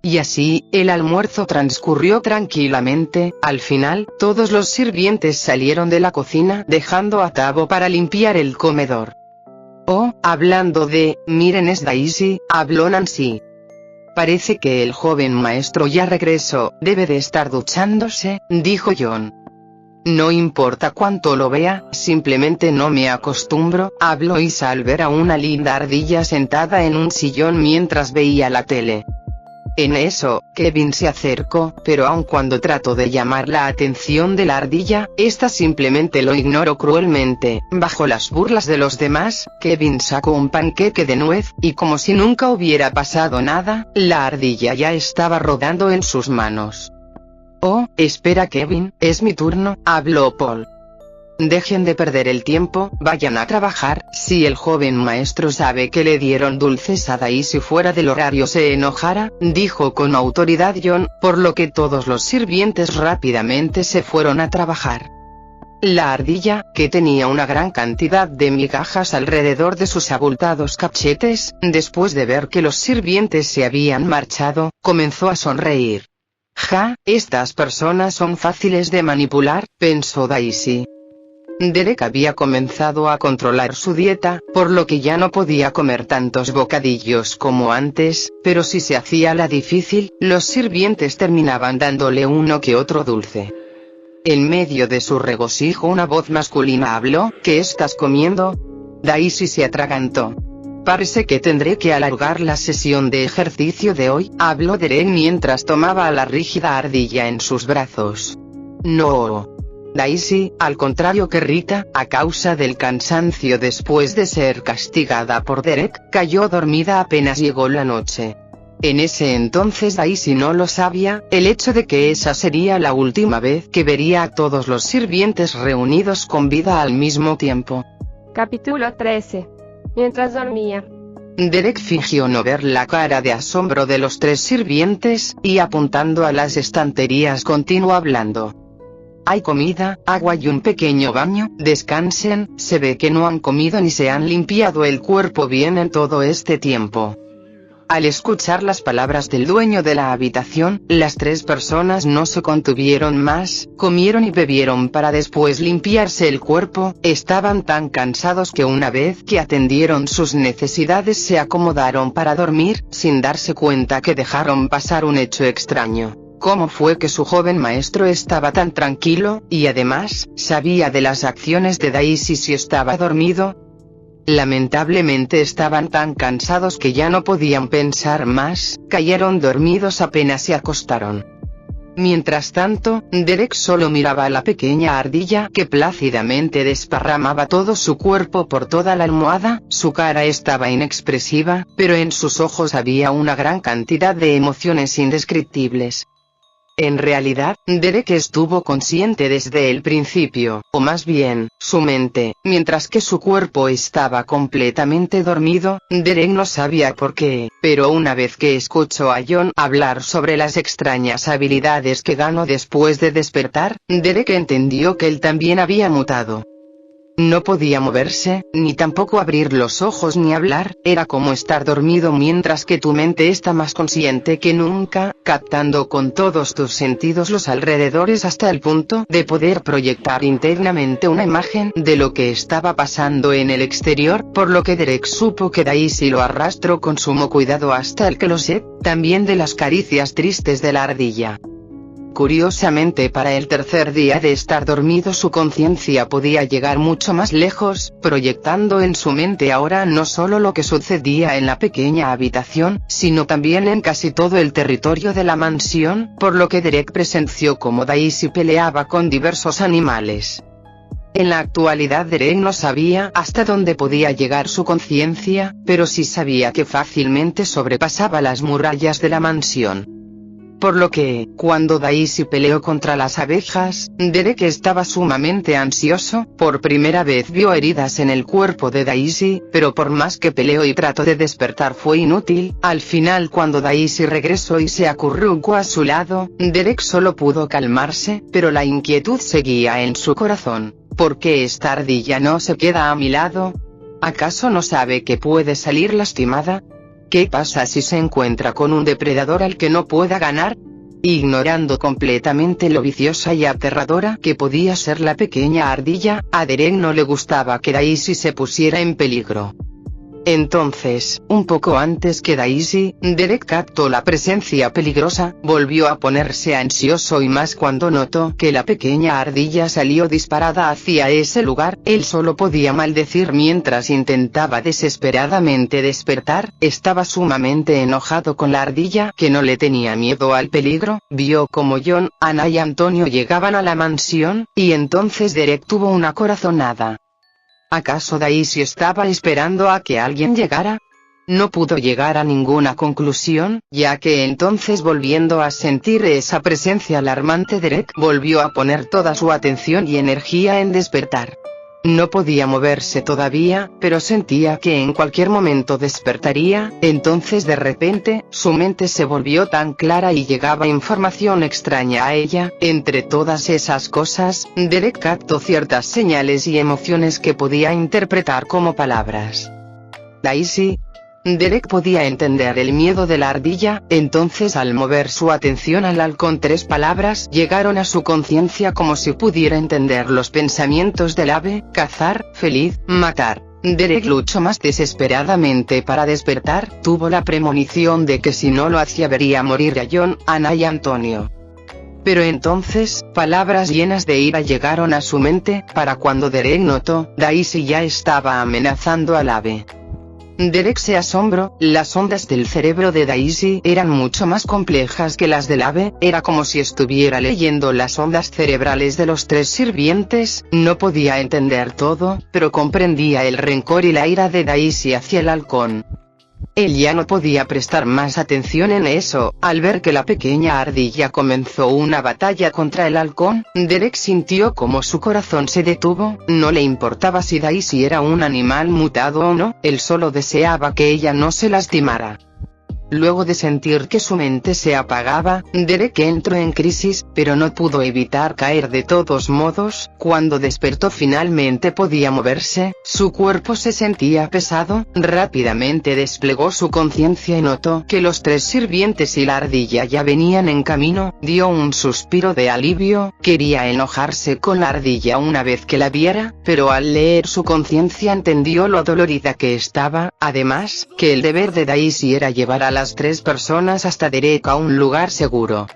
Speaker 3: Y así, el almuerzo transcurrió tranquilamente, al final, todos los sirvientes salieron de la cocina dejando a Tavo para limpiar el comedor. Oh, hablando de, miren es Daisy, habló Nancy. Parece que el joven maestro ya regresó, debe de estar duchándose, dijo John. No importa cuánto lo vea, simplemente no me acostumbro, habló Isa al ver a una linda ardilla sentada en un sillón mientras veía la tele. En eso, Kevin se acercó, pero aun cuando trató de llamar la atención de la ardilla, esta simplemente lo ignoró cruelmente. Bajo las burlas de los demás, Kevin sacó un panqueque de nuez, y como si nunca hubiera pasado nada, la ardilla ya estaba rodando en sus manos. Oh, espera Kevin, es mi turno, habló Paul. Dejen de perder el tiempo, vayan a trabajar. Si el joven maestro sabe que le dieron dulces a Daisy fuera del horario se enojará, dijo con autoridad John, por lo que todos los sirvientes rápidamente se fueron a trabajar. La ardilla, que tenía una gran cantidad de migajas alrededor de sus abultados cachetes, después de ver que los sirvientes se habían marchado, comenzó a sonreír. Ja, estas personas son fáciles de manipular, pensó Daisy. Derek había comenzado a controlar su dieta, por lo que ya no podía comer tantos bocadillos como antes, pero si se hacía la difícil, los sirvientes terminaban dándole uno que otro dulce. En medio de su regocijo una voz masculina habló, ¿qué estás comiendo? Daisy se atragantó. Parece que tendré que alargar la sesión de ejercicio de hoy, habló Derek mientras tomaba a la rígida ardilla en sus brazos. No. Daisy, al contrario que Rita, a causa del cansancio después de ser castigada por Derek, cayó dormida apenas llegó la noche. En ese entonces Daisy no lo sabía, el hecho de que esa sería la última vez que vería a todos los sirvientes reunidos con vida al mismo tiempo.
Speaker 2: Capítulo 13. Mientras dormía.
Speaker 3: Derek fingió no ver la cara de asombro de los tres sirvientes, y apuntando a las estanterías continuó hablando. Hay comida, agua y un pequeño baño, descansen, se ve que no han comido ni se han limpiado el cuerpo bien en todo este tiempo. Al escuchar las palabras del dueño de la habitación, las tres personas no se contuvieron más, comieron y bebieron para después limpiarse el cuerpo, estaban tan cansados que una vez que atendieron sus necesidades se acomodaron para dormir, sin darse cuenta que dejaron pasar un hecho extraño. ¿Cómo fue que su joven maestro estaba tan tranquilo, y además, sabía de las acciones de Daisy si estaba dormido? Lamentablemente estaban tan cansados que ya no podían pensar más, cayeron dormidos apenas se acostaron. Mientras tanto, Derek solo miraba a la pequeña ardilla que plácidamente desparramaba todo su cuerpo por toda la almohada, su cara estaba inexpresiva, pero en sus ojos había una gran cantidad de emociones indescriptibles. En realidad, Derek estuvo consciente desde el principio, o más bien, su mente, mientras que su cuerpo estaba completamente dormido. Derek no sabía por qué, pero una vez que escuchó a John hablar sobre las extrañas habilidades que ganó después de despertar, Derek entendió que él también había mutado. No podía moverse, ni tampoco abrir los ojos ni hablar, era como estar dormido mientras que tu mente está más consciente que nunca, captando con todos tus sentidos los alrededores hasta el punto de poder proyectar internamente una imagen de lo que estaba pasando en el exterior, por lo que Derek supo que Daisy lo arrastró con sumo cuidado hasta el closet, también de las caricias tristes de la ardilla. Curiosamente para el tercer día de estar dormido su conciencia podía llegar mucho más lejos, proyectando en su mente ahora no solo lo que sucedía en la pequeña habitación, sino también en casi todo el territorio de la mansión, por lo que Derek presenció cómo Daisy peleaba con diversos animales. En la actualidad Derek no sabía hasta dónde podía llegar su conciencia, pero sí sabía que fácilmente sobrepasaba las murallas de la mansión. Por lo que, cuando Daisy peleó contra las abejas, Derek estaba sumamente ansioso, por primera vez vio heridas en el cuerpo de Daisy, pero por más que peleó y trató de despertar fue inútil. Al final cuando Daisy regresó y se acurrucó a su lado, Derek solo pudo calmarse, pero la inquietud seguía en su corazón. ¿Por qué esta ardilla no se queda a mi lado? ¿Acaso no sabe que puede salir lastimada? ¿Qué pasa si se encuentra con un depredador al que no pueda ganar? Ignorando completamente lo viciosa y aterradora que podía ser la pequeña ardilla, a Derek no le gustaba que Daisy se pusiera en peligro. Entonces, un poco antes que Daisy, Derek captó la presencia peligrosa, volvió a ponerse ansioso y más cuando notó que la pequeña ardilla salió disparada hacia ese lugar. Él solo podía maldecir mientras intentaba desesperadamente despertar. Estaba sumamente enojado con la ardilla que no le tenía miedo al peligro. Vio como John, Anna y Antonio llegaban a la mansión, y entonces Derek tuvo una corazonada. ¿Acaso Daisy estaba esperando a que alguien llegara? No pudo llegar a ninguna conclusión, ya que entonces, volviendo a sentir esa presencia alarmante, Derek volvió a poner toda su atención y energía en despertar. No podía moverse todavía, pero sentía que en cualquier momento despertaría. Entonces de repente, su mente se volvió tan clara y llegaba información extraña a ella. Entre todas esas cosas, Derek captó ciertas señales y emociones que podía interpretar como palabras. Daisy. Derek podía entender el miedo de la ardilla. Entonces, al mover su atención al halcón, 3 palabras llegaron a su conciencia como si pudiera entender los pensamientos del ave: cazar, feliz, matar. Derek luchó más desesperadamente para despertar. Tuvo la premonición de que si no lo hacía vería morir a John, Anna y Antonio. Pero entonces, palabras llenas de ira llegaron a su mente. Para cuando Derek notó, Daisy ya estaba amenazando al ave. Derek se asombró. Las ondas del cerebro de Daisy eran mucho más complejas que las del ave. Era como si estuviera leyendo las ondas cerebrales de los 3 sirvientes. No podía entender todo, pero comprendía el rencor y la ira de Daisy hacia el halcón. Él ya no podía prestar más atención en eso. Al ver que la pequeña ardilla comenzó una batalla contra el halcón, Derek sintió como su corazón se detuvo. No le importaba si Daisy era un animal mutado o no, él solo deseaba que ella no se lastimara. Luego de sentir que su mente se apagaba, Derek entró en crisis, pero no pudo evitar caer de todos modos. Cuando despertó finalmente podía moverse, su cuerpo se sentía pesado. Rápidamente desplegó su conciencia y notó que los 3 sirvientes y la ardilla ya venían en camino. Dio un suspiro de alivio. Quería enojarse con la ardilla una vez que la viera, pero al leer su conciencia entendió lo dolorida que estaba. Además, que el deber de Daisy era llevar a las 3 personas hasta Derek a un lugar seguro.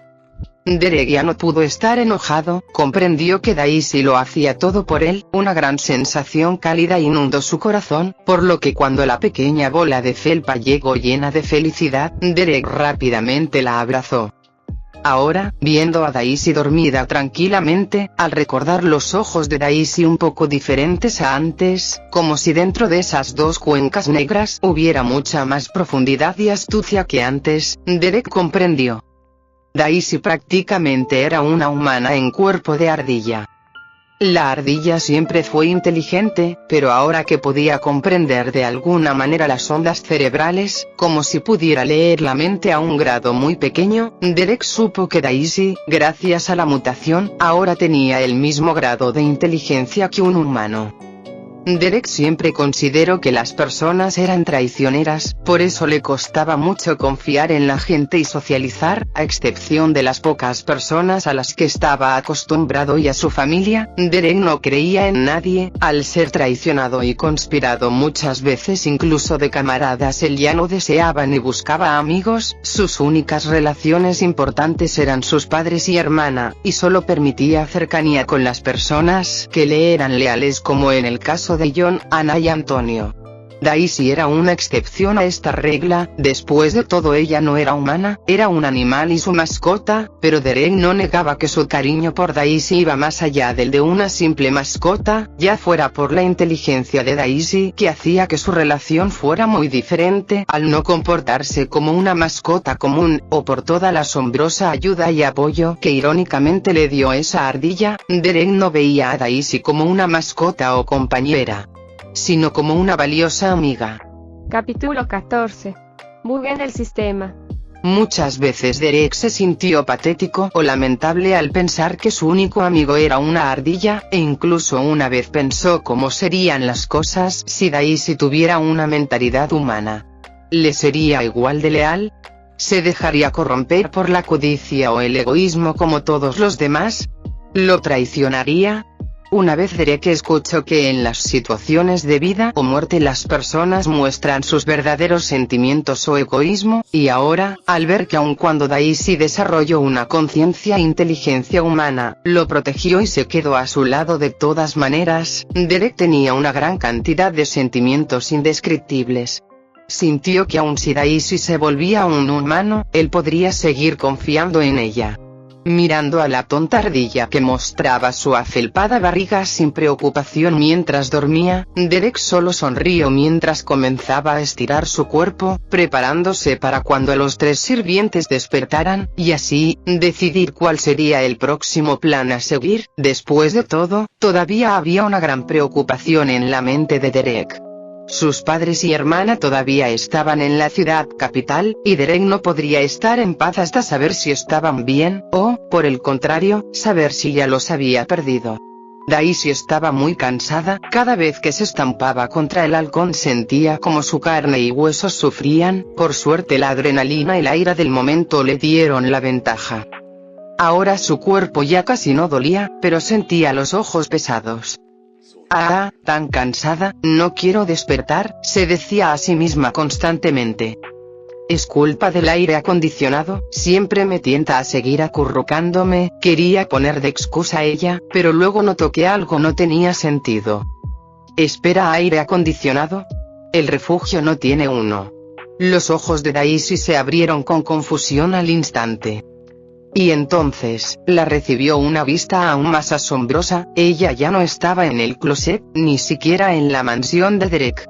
Speaker 3: Derek ya no pudo estar enojado, comprendió que Daisy lo hacía todo por él. Una gran sensación cálida inundó su corazón, por lo que cuando la pequeña bola de felpa llegó llena de felicidad, Derek rápidamente la abrazó. Ahora, viendo a Daisy dormida tranquilamente, al recordar los ojos de Daisy un poco diferentes a antes, como si dentro de esas 2 cuencas negras hubiera mucha más profundidad y astucia que antes, Derek comprendió. Daisy prácticamente era una humana en cuerpo de ardilla. La ardilla siempre fue inteligente, pero ahora que podía comprender de alguna manera las ondas cerebrales, como si pudiera leer la mente a un grado muy pequeño, Derek supo que Daisy, gracias a la mutación, ahora tenía el mismo grado de inteligencia que un humano. Derek siempre consideró que las personas eran traicioneras, por eso le costaba mucho confiar en la gente y socializar, a excepción de las pocas personas a las que estaba acostumbrado y a su familia. Derek no creía en nadie. Al ser traicionado y conspirado muchas veces incluso de camaradas, él ya no deseaba ni buscaba amigos. Sus únicas relaciones importantes eran sus padres y hermana, y solo permitía cercanía con las personas que le eran leales, como en el caso de John, Anna y Antonio. Daisy era una excepción a esta regla. Después de todo, ella no era humana, era un animal y su mascota, pero Derek no negaba que su cariño por Daisy iba más allá del de una simple mascota, ya fuera por la inteligencia de Daisy, que hacía que su relación fuera muy diferente al no comportarse como una mascota común, o por toda la asombrosa ayuda y apoyo que irónicamente le dio esa ardilla. Derek no veía a Daisy como una mascota o compañera, sino como una valiosa amiga.
Speaker 2: Capítulo 14. Bug en el sistema.
Speaker 3: Muchas veces Derek se sintió patético o lamentable al pensar que su único amigo era una ardilla, e incluso una vez pensó cómo serían las cosas si Daisy tuviera una mentalidad humana. ¿Le sería igual de leal? ¿Se dejaría corromper por la codicia o el egoísmo como todos los demás? ¿Lo traicionaría? Una vez Derek escuchó que en las situaciones de vida o muerte las personas muestran sus verdaderos sentimientos o egoísmo, y ahora, al ver que aun cuando Daisy desarrolló una conciencia e inteligencia humana, lo protegió y se quedó a su lado de todas maneras, Derek tenía una gran cantidad de sentimientos indescriptibles. Sintió que aun si Daisy se volvía un humano, él podría seguir confiando en ella. Mirando a la tonta ardilla que mostraba su afelpada barriga sin preocupación mientras dormía, Derek solo sonrió mientras comenzaba a estirar su cuerpo, preparándose para cuando los 3 sirvientes despertaran, y así, decidir cuál sería el próximo plan a seguir. Después de todo, todavía había una gran preocupación en la mente de Derek. Sus padres y hermana todavía estaban en la ciudad capital, y Derek no podría estar en paz hasta saber si estaban bien, o, por el contrario, saber si ya los había perdido. Daisy estaba muy cansada, cada vez que se estampaba contra el halcón sentía como su carne y huesos sufrían. Por suerte la adrenalina y la ira del momento le dieron la ventaja. Ahora su cuerpo ya casi no dolía, pero sentía los ojos pesados. Ah, tan cansada, no quiero despertar, se decía a sí misma constantemente. Es culpa del aire acondicionado, siempre me tienta a seguir acurrucándome, quería poner de excusa a ella, pero luego notó que algo no tenía sentido. ¿Espera aire acondicionado? El refugio no tiene uno. Los ojos de Daisy se abrieron con confusión al instante. Y entonces, la recibió una vista aún más asombrosa. Ella ya no estaba en el closet, ni siquiera en la mansión de Derek.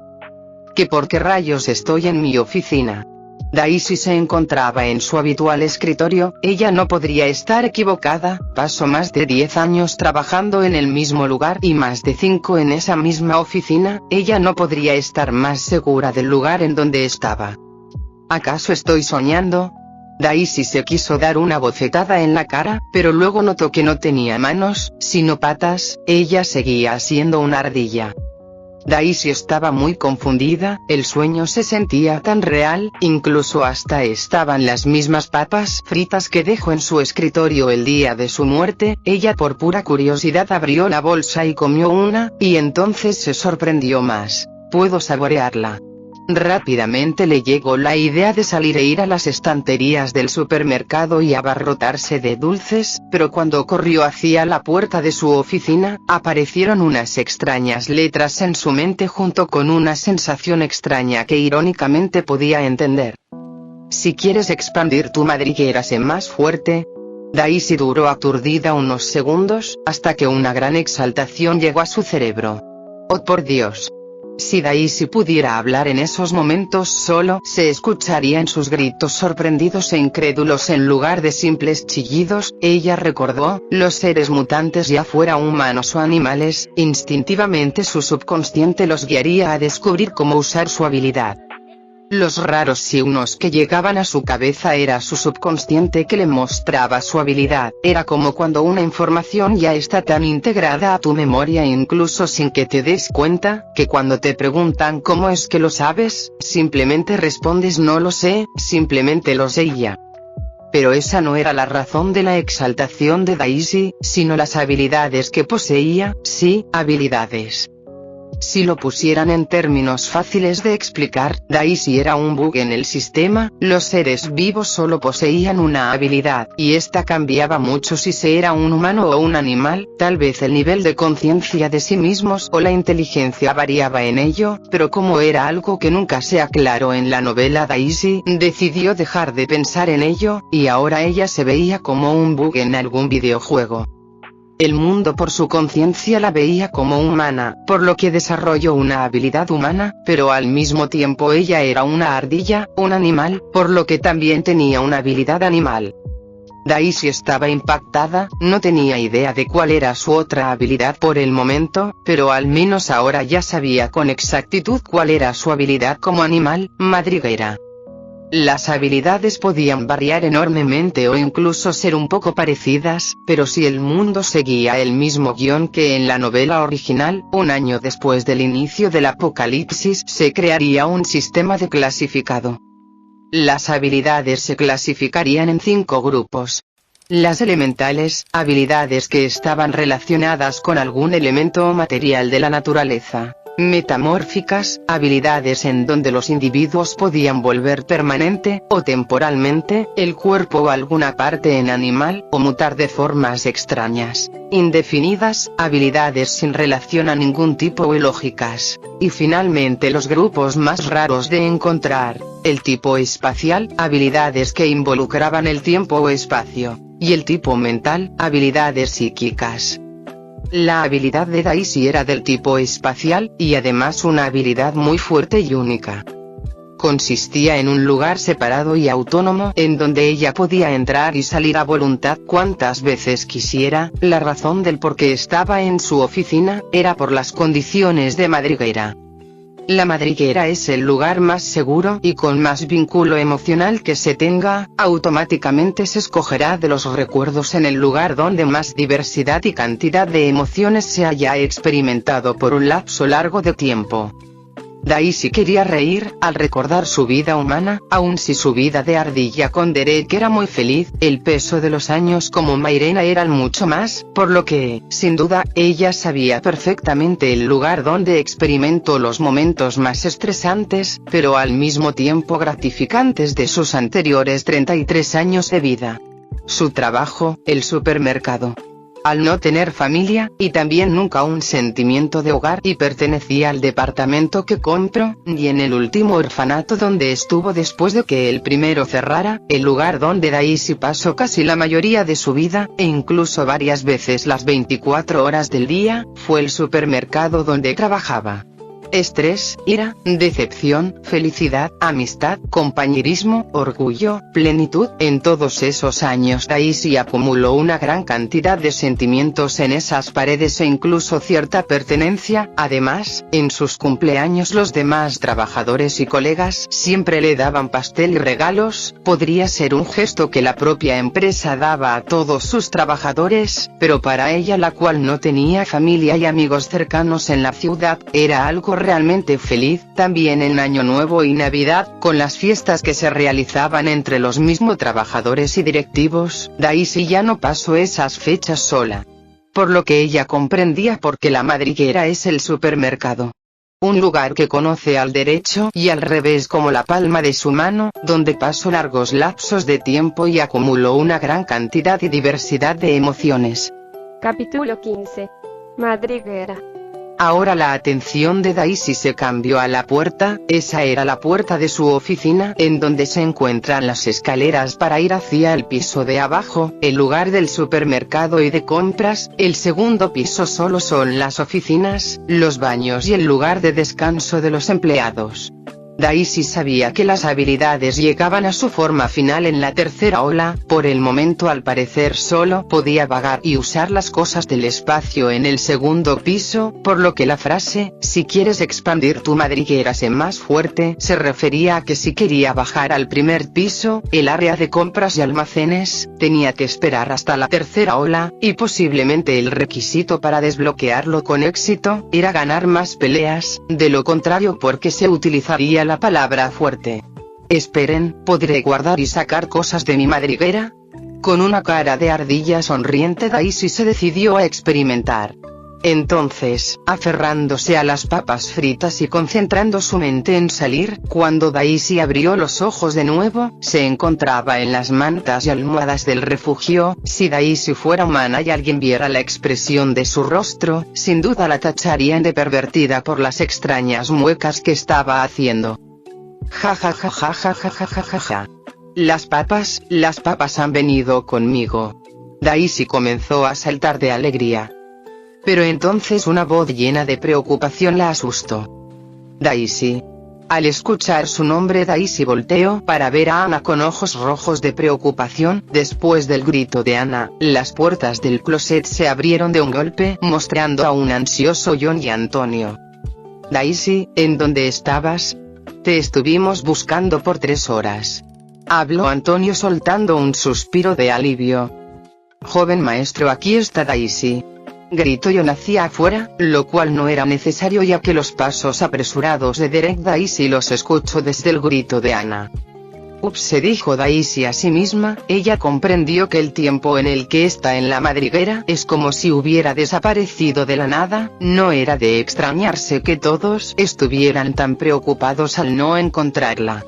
Speaker 3: ¿Que por qué rayos estoy en mi oficina? Daisy se encontraba en su habitual escritorio. Ella no podría estar equivocada, pasó más de 10 años trabajando en el mismo lugar y más de 5 en esa misma oficina. Ella no podría estar más segura del lugar en donde estaba. ¿Acaso estoy soñando? Daisy se quiso dar una bofetada en la cara, pero luego notó que no tenía manos, sino patas. Ella seguía siendo una ardilla. Daisy estaba muy confundida, el sueño se sentía tan real, incluso hasta estaban las mismas papas fritas que dejó en su escritorio el día de su muerte. Ella por pura curiosidad abrió la bolsa y comió una, y entonces se sorprendió más. Puedo saborearla. Rápidamente le llegó la idea de salir e ir a las estanterías del supermercado y abarrotarse de dulces, pero cuando corrió hacia la puerta de su oficina, aparecieron unas extrañas letras en su mente junto con una sensación extraña que irónicamente podía entender. Si quieres expandir tu madriguera, sé más fuerte. Daisy duró aturdida unos segundos, hasta que una gran exaltación llegó a su cerebro. ¡Oh por Dios! Si Daisy pudiera hablar en esos momentos solo se escucharían sus gritos sorprendidos e incrédulos en lugar de simples chillidos. Ella recordó, los seres mutantes ya fuera humanos o animales, instintivamente su subconsciente los guiaría a descubrir cómo usar su habilidad. Los raros signos que llegaban a su cabeza era su subconsciente que le mostraba su habilidad. Era como cuando una información ya está tan integrada a tu memoria incluso sin que te des cuenta, que cuando te preguntan cómo es que lo sabes, simplemente respondes no lo sé, simplemente lo sé y ya. Pero esa no era la razón de la exaltación de Daisy, sino las habilidades que poseía. Sí, habilidades. Si lo pusieran en términos fáciles de explicar, Daisy era un bug en el sistema. Los seres vivos solo poseían una habilidad, y esta cambiaba mucho si se era un humano o un animal. Tal vez el nivel de conciencia de sí mismos o la inteligencia variaba en ello, pero como era algo que nunca se aclaró en la novela, Daisy decidió dejar de pensar en ello, y ahora ella se veía como un bug en algún videojuego. El mundo por su conciencia la veía como humana, por lo que desarrolló una habilidad humana, pero al mismo tiempo ella era una ardilla, un animal, por lo que también tenía una habilidad animal. Daisy estaba impactada, no tenía idea de cuál era su otra habilidad por el momento, pero al menos ahora ya sabía con exactitud cuál era su habilidad como animal, madriguera. Las habilidades podían variar enormemente o incluso ser un poco parecidas, pero si el mundo seguía el mismo guión que en la novela original, un año después del inicio del apocalipsis se crearía un sistema de clasificado. Las habilidades se clasificarían en 5 grupos. Las elementales, habilidades que estaban relacionadas con algún elemento o material de la naturaleza. metamórficas, habilidades en donde los individuos podían volver permanente, o temporalmente, el cuerpo o alguna parte en animal, o mutar de formas extrañas, indefinidas, habilidades sin relación a ningún tipo o lógicas, y finalmente los grupos más raros de encontrar, el tipo espacial, habilidades que involucraban el tiempo o espacio, y el tipo mental, habilidades psíquicas. La habilidad de Daisy era del tipo espacial, y además una habilidad muy fuerte y única. Consistía en un lugar separado y autónomo en donde ella podía entrar y salir a voluntad cuantas veces quisiera. La razón del por qué estaba en su oficina era por las condiciones de madriguera. La madriguera es el lugar más seguro y con más vínculo emocional que se tenga. Automáticamente se escogerá de los recuerdos en el lugar donde más diversidad y cantidad de emociones se haya experimentado por un lapso largo de tiempo. Daisy quería reír al recordar su vida humana, aun si su vida de ardilla con Derek era muy feliz. El peso de los años como Mairena eran mucho más, por lo que, sin duda, ella sabía perfectamente el lugar donde experimentó los momentos más estresantes, pero al mismo tiempo gratificantes de sus anteriores 33 años de vida. Su trabajo, el supermercado. Al no tener familia, y también nunca un sentimiento de hogar, y pertenecía al departamento que compró, y en el último orfanato donde estuvo después de que el primero cerrara, el lugar donde Daisy pasó casi la mayoría de su vida, e incluso varias veces las 24 horas del día, fue el supermercado donde trabajaba. Estrés, ira, decepción, felicidad, amistad, compañerismo, orgullo, plenitud. En todos esos años Daisy acumuló una gran cantidad de sentimientos en esas paredes e incluso cierta pertenencia. Además, en sus cumpleaños los demás trabajadores y colegas siempre le daban pastel y regalos. Podría ser un gesto que la propia empresa daba a todos sus trabajadores, pero para ella, la cual no tenía familia y amigos cercanos en la ciudad, era algo realmente feliz. También en Año Nuevo y Navidad, con las fiestas que se realizaban entre los mismos trabajadores y directivos, Daisy ya no pasó esas fechas sola. Por lo que ella comprendía por qué la madriguera es el supermercado. Un lugar que conoce al derecho y al revés como la palma de su mano, donde pasó largos lapsos de tiempo y acumuló una gran cantidad y diversidad de emociones.
Speaker 2: Capítulo 15. Madriguera.
Speaker 3: Ahora la atención de Daisy se cambió a la puerta. Esa era la puerta de su oficina, en donde se encuentran las escaleras para ir hacia el piso de abajo, el lugar del supermercado y de compras. El segundo piso solo son las oficinas, los baños y el lugar de descanso de los empleados. Daisy sabía que las habilidades llegaban a su forma final en la tercera ola. Por el momento, al parecer, solo podía vagar y usar las cosas del espacio en el segundo piso, por lo que la frase, si quieres expandir tu madriguera sé más fuerte, se refería a que si quería bajar al primer piso, el área de compras y almacenes, tenía que esperar hasta la tercera ola, y posiblemente el requisito para desbloquearlo con éxito, era ganar más peleas. De lo contrario, porque se utilizaría la palabra fuerte. Esperen, ¿podré guardar y sacar cosas de mi madriguera? Con una cara de ardilla sonriente, Daisy se decidió a experimentar. Entonces, aferrándose a las papas fritas y concentrando su mente en salir, cuando Daisy abrió los ojos de nuevo, se encontraba en las mantas y almohadas del refugio. Si Daisy fuera humana y alguien viera la expresión de su rostro, sin duda la tacharían de pervertida por las extrañas muecas que estaba haciendo. Ja ja ja ja ja ja ja ja ja ja. Las papas han venido conmigo. Daisy comenzó a saltar de alegría. Pero entonces una voz llena de preocupación la asustó. Daisy. Al escuchar su nombre, Daisy volteó para ver a Ana con ojos rojos de preocupación. Después del grito de Ana, las puertas del closet se abrieron de un golpe, mostrando a un ansioso John y Antonio. Daisy, ¿en dónde estabas? Te estuvimos buscando por 3 horas. Habló Antonio soltando un suspiro de alivio. Joven maestro, aquí está Daisy. Gritó John hacia afuera, lo cual no era necesario ya que los pasos apresurados de Derek Daisy los escuchó desde el grito de Ana. Ups, se dijo Daisy a sí misma. Ella comprendió que el tiempo en el que está en la madriguera es como si hubiera desaparecido de la nada. No era de extrañarse que todos estuvieran tan preocupados al no encontrarla.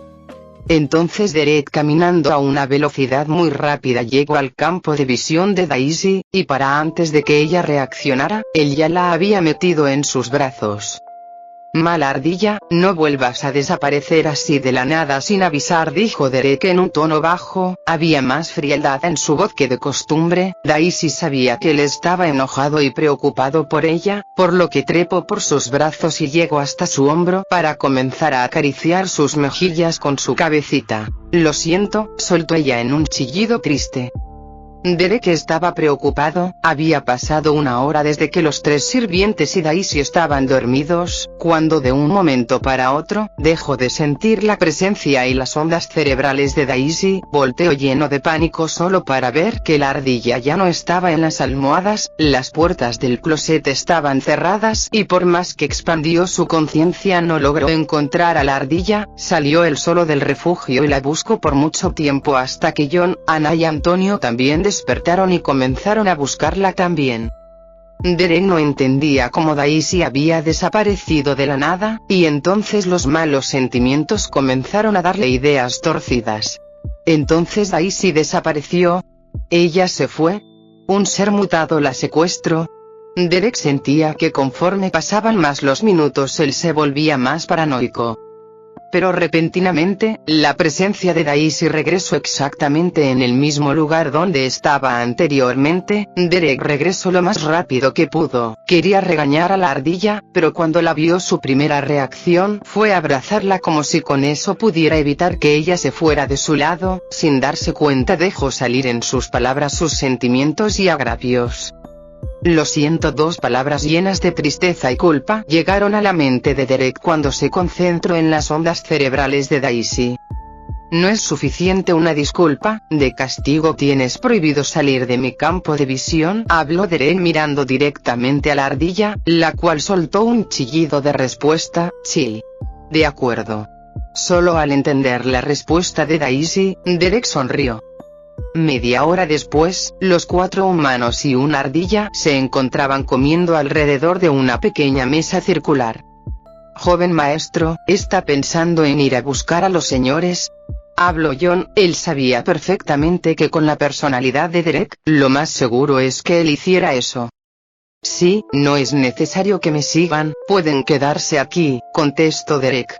Speaker 3: Entonces Derek, caminando a una velocidad muy rápida, llegó al campo de visión de Daisy, y para antes de que ella reaccionara, él ya la había metido en sus brazos. Mala ardilla, no vuelvas a desaparecer así de la nada sin avisar, dijo Derek en un tono bajo. Había más frialdad en su voz que de costumbre. Daisy sabía que él estaba enojado y preocupado por ella, por lo que trepó por sus brazos y llegó hasta su hombro para comenzar a acariciar sus mejillas con su cabecita. Lo siento, soltó ella en un chillido triste. Derek estaba preocupado. Había pasado una hora desde que los 3 sirvientes y Daisy estaban dormidos, cuando de un momento para otro, dejó de sentir la presencia y las ondas cerebrales de Daisy. Volteó lleno de pánico solo para ver que la ardilla ya no estaba en las almohadas, las puertas del closet estaban cerradas y por más que expandió su conciencia no logró encontrar a la ardilla. Salió él solo del refugio y la buscó por mucho tiempo hasta que John, Anna y Antonio también despertaron y comenzaron a buscarla también. Derek no entendía cómo Daisy había desaparecido de la nada, y entonces los malos sentimientos comenzaron a darle ideas torcidas. Entonces Daisy desapareció. Ella se fue. Un ser mutado la secuestró. Derek sentía que conforme pasaban más los minutos él se volvía más paranoico. Pero repentinamente, la presencia de Daisy regresó exactamente en el mismo lugar donde estaba anteriormente. Derek regresó lo más rápido que pudo. Quería regañar a la ardilla, pero cuando la vio su primera reacción fue abrazarla como si con eso pudiera evitar que ella se fuera de su lado. Sin darse cuenta dejó salir en sus palabras sus sentimientos y agravios. Lo siento, 2 palabras llenas de tristeza y culpa llegaron a la mente de Derek cuando se concentró en las ondas cerebrales de Daisy. No es suficiente una disculpa, de castigo tienes prohibido salir de mi campo de visión, habló Derek mirando directamente a la ardilla, la cual soltó un chillido de respuesta. Sí. De acuerdo. Solo al entender la respuesta de Daisy, Derek sonrió. Media hora después, los 4 humanos y una ardilla se encontraban comiendo alrededor de una pequeña mesa circular. Joven maestro, ¿está pensando en ir a buscar a los señores? Habló John. Él sabía perfectamente que con la personalidad de Derek, lo más seguro es que él hiciera eso. Sí, no es necesario que me sigan, pueden quedarse aquí, contestó Derek.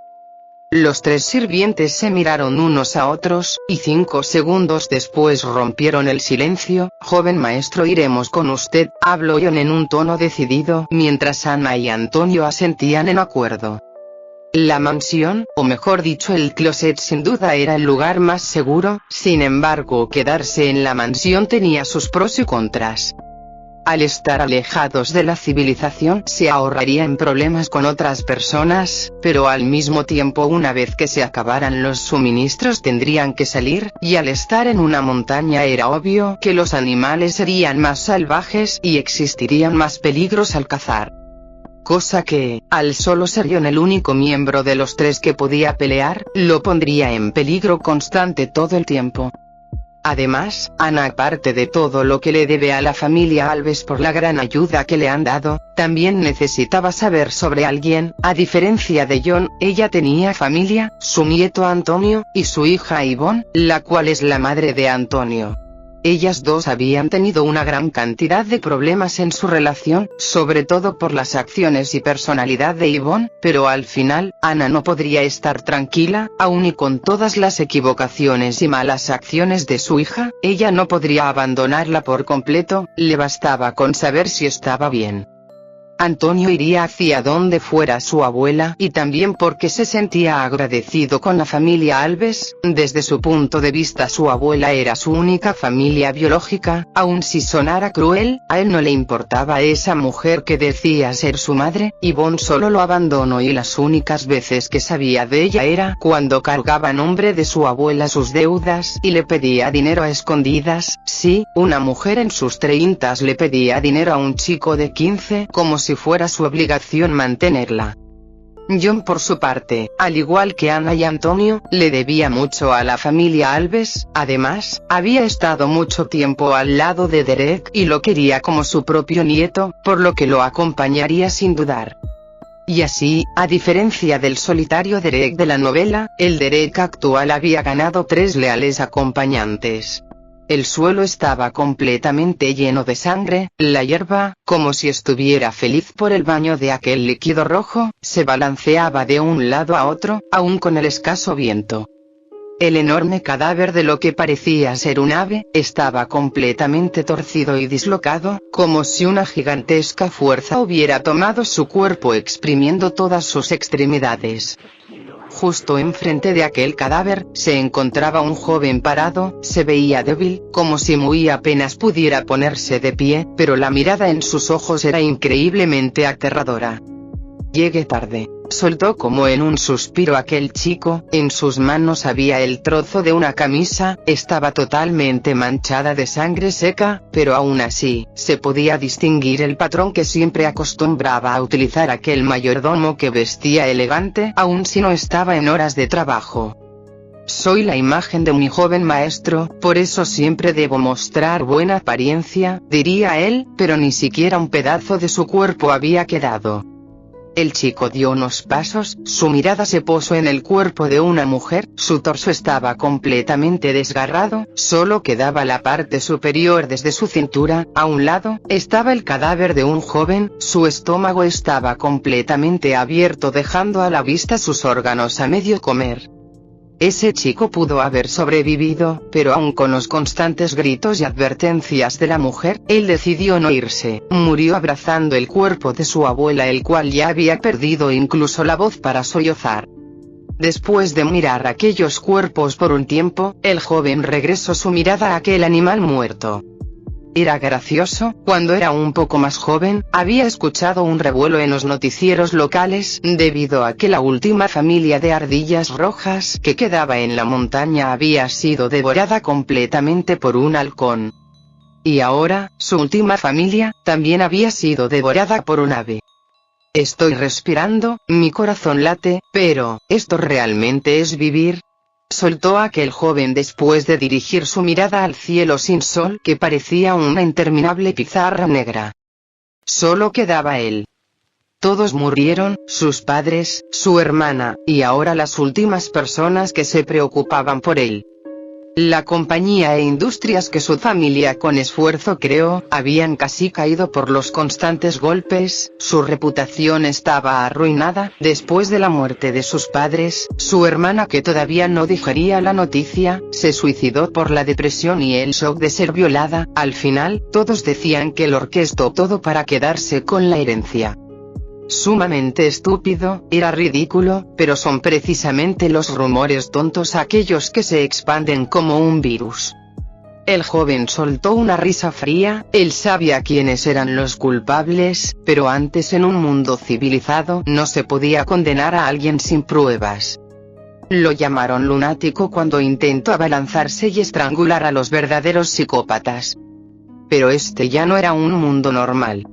Speaker 3: Los 3 sirvientes se miraron unos a otros, y 5 segundos después rompieron el silencio. Joven maestro, iremos con usted, habló John en un tono decidido, mientras Anna y Antonio asentían en acuerdo. La mansión, o mejor dicho el closet, sin duda era el lugar más seguro. Sin embargo, quedarse en la mansión tenía sus pros y contras. Al estar alejados de la civilización se ahorrarían problemas con otras personas, pero al mismo tiempo una vez que se acabaran los suministros tendrían que salir, y al estar en una montaña era obvio que los animales serían más salvajes y existirían más peligros al cazar. Cosa que, al solo ser John el único miembro de los 3 que podía pelear, lo pondría en peligro constante todo el tiempo. Además, Anna, aparte de todo lo que le debe a la familia Alves por la gran ayuda que le han dado, también necesitaba saber sobre alguien. A diferencia de John, ella tenía familia, su nieto Antonio, y su hija Yvonne, la cual es la madre de Antonio. Ellas dos habían tenido una gran cantidad de problemas en su relación, sobre todo por las acciones y personalidad de Yvonne, pero al final, Anna no podría estar tranquila, aun y con todas las equivocaciones y malas acciones de su hija, ella no podría abandonarla por completo, le bastaba con saber si estaba bien. Antonio iría hacia donde fuera su abuela, y también porque se sentía agradecido con la familia Alves. Desde su punto de vista su abuela era su única familia biológica, aun si sonara cruel, a él no le importaba esa mujer que decía ser su madre. Yvonne solo lo abandonó y las únicas veces que sabía de ella era cuando cargaba a nombre de su abuela sus deudas y le pedía dinero a escondidas. Sí, una mujer en sus 30s le pedía dinero a un chico de 15, como si fuera su obligación mantenerla. John por su parte, al igual que Ana y Antonio, le debía mucho a la familia Alves, además, había estado mucho tiempo al lado de Derek y lo quería como su propio nieto, por lo que lo acompañaría sin dudar. Y así, a diferencia del solitario Derek de la novela, el Derek actual había ganado 3 leales acompañantes. El suelo estaba completamente lleno de sangre, la hierba, como si estuviera feliz por el baño de aquel líquido rojo, se balanceaba de un lado a otro, aún con el escaso viento. El enorme cadáver de lo que parecía ser un ave, estaba completamente torcido y dislocado, como si una gigantesca fuerza hubiera tomado su cuerpo exprimiendo todas sus extremidades. Justo enfrente de aquel cadáver, se encontraba un joven parado, se veía débil, como si muy apenas pudiera ponerse de pie, pero la mirada en sus ojos era increíblemente aterradora. Llegué tarde, soltó como en un suspiro aquel chico, en sus manos había el trozo de una camisa, estaba totalmente manchada de sangre seca, pero aún así, se podía distinguir el patrón que siempre acostumbraba a utilizar aquel mayordomo que vestía elegante, aun si no estaba en horas de trabajo. Soy la imagen de mi joven maestro, por eso siempre debo mostrar buena apariencia, diría él, pero ni siquiera un pedazo de su cuerpo había quedado. El chico dio unos pasos, su mirada se posó en el cuerpo de una mujer, su torso estaba completamente desgarrado, solo quedaba la parte superior desde su cintura, a un lado, estaba el cadáver de un joven, su estómago estaba completamente abierto dejando a la vista sus órganos a medio comer. Ese chico pudo haber sobrevivido, pero aun con los constantes gritos y advertencias de la mujer, él decidió no irse, murió abrazando el cuerpo de su abuela, el cual ya había perdido incluso la voz para sollozar. Después de mirar aquellos cuerpos por un tiempo, el joven regresó su mirada a aquel animal muerto. Era gracioso, cuando era un poco más joven, había escuchado un revuelo en los noticieros locales, debido a que la última familia de ardillas rojas que quedaba en la montaña había sido devorada completamente por un halcón. Y ahora, su última familia, también había sido devorada por un ave. Estoy respirando, mi corazón late, pero, ¿esto realmente es vivir? Soltó aquel joven después de dirigir su mirada al cielo sin sol que parecía una interminable pizarra negra. Solo quedaba él. Todos murieron, sus padres, su hermana, y ahora las últimas personas que se preocupaban por él. La compañía e industrias que su familia con esfuerzo creó, habían casi caído por los constantes golpes, su reputación estaba arruinada, después de la muerte de sus padres, su hermana que todavía no digería la noticia, se suicidó por la depresión y el shock de ser violada, al final, todos decían que él orquestó todo para quedarse con la herencia. Sumamente estúpido, era ridículo, pero son precisamente los rumores tontos aquellos que se expanden como un virus. El joven soltó una risa fría, él sabía quiénes eran los culpables, pero antes en un mundo civilizado no se podía condenar a alguien sin pruebas. Lo llamaron lunático cuando intentó abalanzarse y estrangular a los verdaderos psicópatas. Pero este ya no era un mundo normal.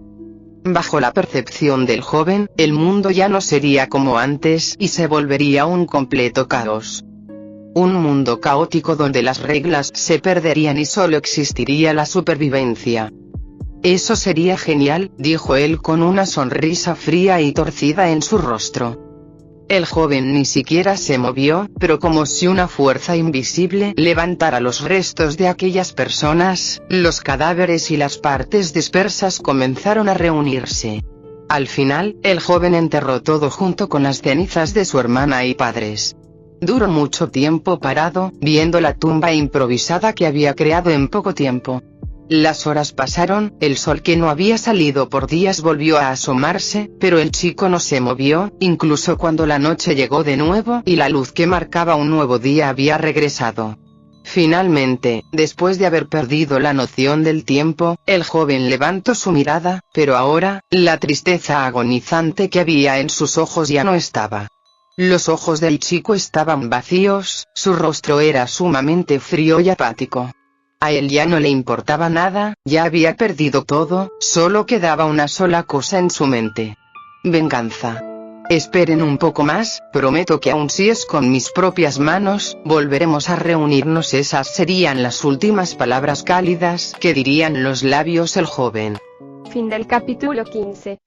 Speaker 3: Bajo la percepción del joven, el mundo ya no sería como antes y se volvería un completo caos. Un mundo caótico donde las reglas se perderían y solo existiría la supervivencia. Eso sería genial, dijo él con una sonrisa fría y torcida en su rostro. El joven ni siquiera se movió, pero como si una fuerza invisible levantara los restos de aquellas personas, los cadáveres y las partes dispersas comenzaron a reunirse. Al final, el joven enterró todo junto con las cenizas de su hermana y padres. Duró mucho tiempo parado, viendo la tumba improvisada que había creado en poco tiempo. Las horas pasaron, el sol que no había salido por días volvió a asomarse, pero el chico no se movió, incluso cuando la noche llegó de nuevo y la luz que marcaba un nuevo día había regresado. Finalmente, después de haber perdido la noción del tiempo, el joven levantó su mirada, pero ahora, la tristeza agonizante que había en sus ojos ya no estaba. Los ojos del chico estaban vacíos, su rostro era sumamente frío y apático. A él ya no le importaba nada, ya había perdido todo, solo quedaba una sola cosa en su mente. Venganza. Esperen un poco más, prometo que aun si es con mis propias manos, volveremos a reunirnos. Esas serían las últimas palabras cálidas que dirían los labios del joven.
Speaker 2: Fin del capítulo 15.